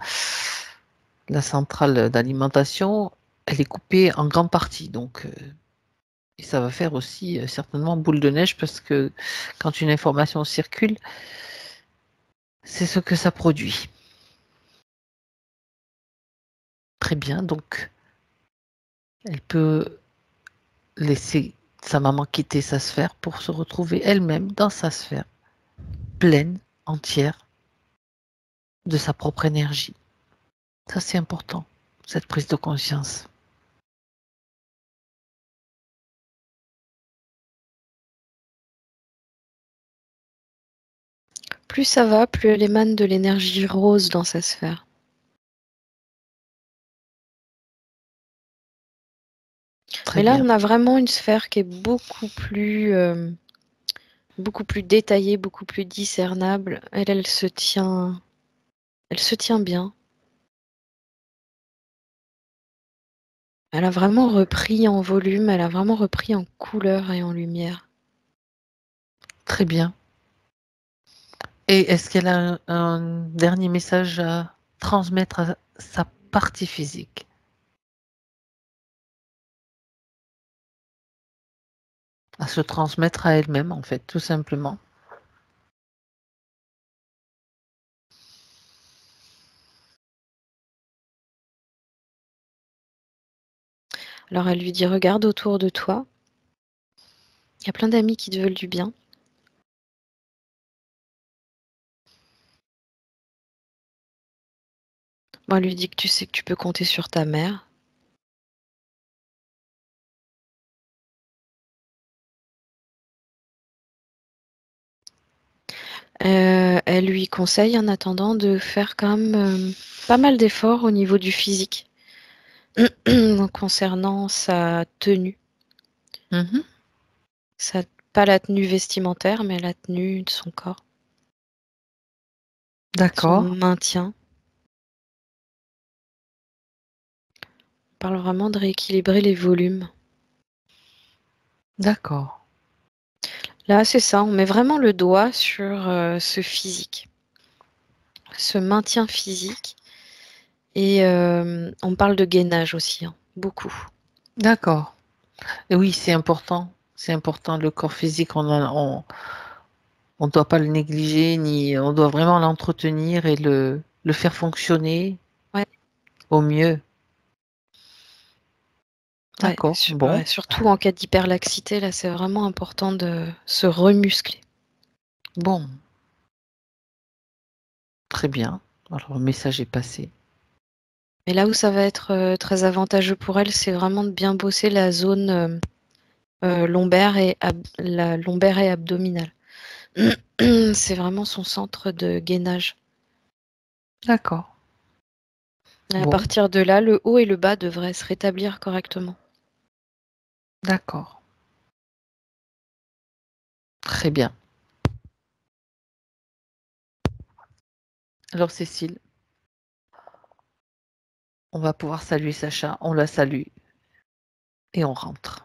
la centrale d'alimentation, elle est coupée en grande partie. Donc, et ça va faire aussi certainement boule de neige parce que quand une information circule, c'est ce que ça produit. Très bien, donc elle peut laisser sa maman quitter sa sphère pour se retrouver elle-même dans sa sphère, pleine, entière de sa propre énergie. Ça, c'est important, cette prise de conscience. Plus ça va, plus elle émane de l'énergie rose dans sa sphère. Très Mais là, bien. on a vraiment une sphère qui est beaucoup plus détaillée, beaucoup plus discernable. Elle se tient bien. Elle a vraiment repris en volume, elle a vraiment repris en couleur et en lumière. Très bien. Et est-ce qu'elle a un dernier message à transmettre à sa partie physique? À se transmettre à elle-même, en fait, tout simplement. Alors elle lui dit: «Regarde autour de toi, il y a plein d'amis qui te veulent du bien. Bon, elle lui dit que tu sais que tu peux compter sur ta mère. Elle lui conseille en attendant de faire quand même pas mal d'efforts au niveau du physique, concernant sa tenue. Mhm. Sa Pas la tenue vestimentaire, mais la tenue de son corps, son D'accord, maintien. On parle vraiment de rééquilibrer les volumes. d'accord, Là, c'est ça, on met vraiment le doigt sur ce physique, ce maintien physique et on parle de gainage aussi, hein, beaucoup. d'accord. Et oui, c'est important. C'est important, le corps physique, on doit pas le négliger, ni on doit vraiment l'entretenir et le faire fonctionner Ouais, au mieux. ouais, D'accord, bon, ouais, surtout en cas d'hyperlaxité, là, c'est vraiment important de se remuscler. bon, très bien. Alors, le message est passé. Mais là où ça va être très avantageux pour elle, c'est vraiment de bien bosser la zone lombaire et abdominale. C'est vraiment son centre de gainage. D'accord. Et à Bon, partir de là, le haut et le bas devraient se rétablir correctement. d'accord. Très bien. Alors Cécile, on va pouvoir saluer Sacha. On la salue et on rentre.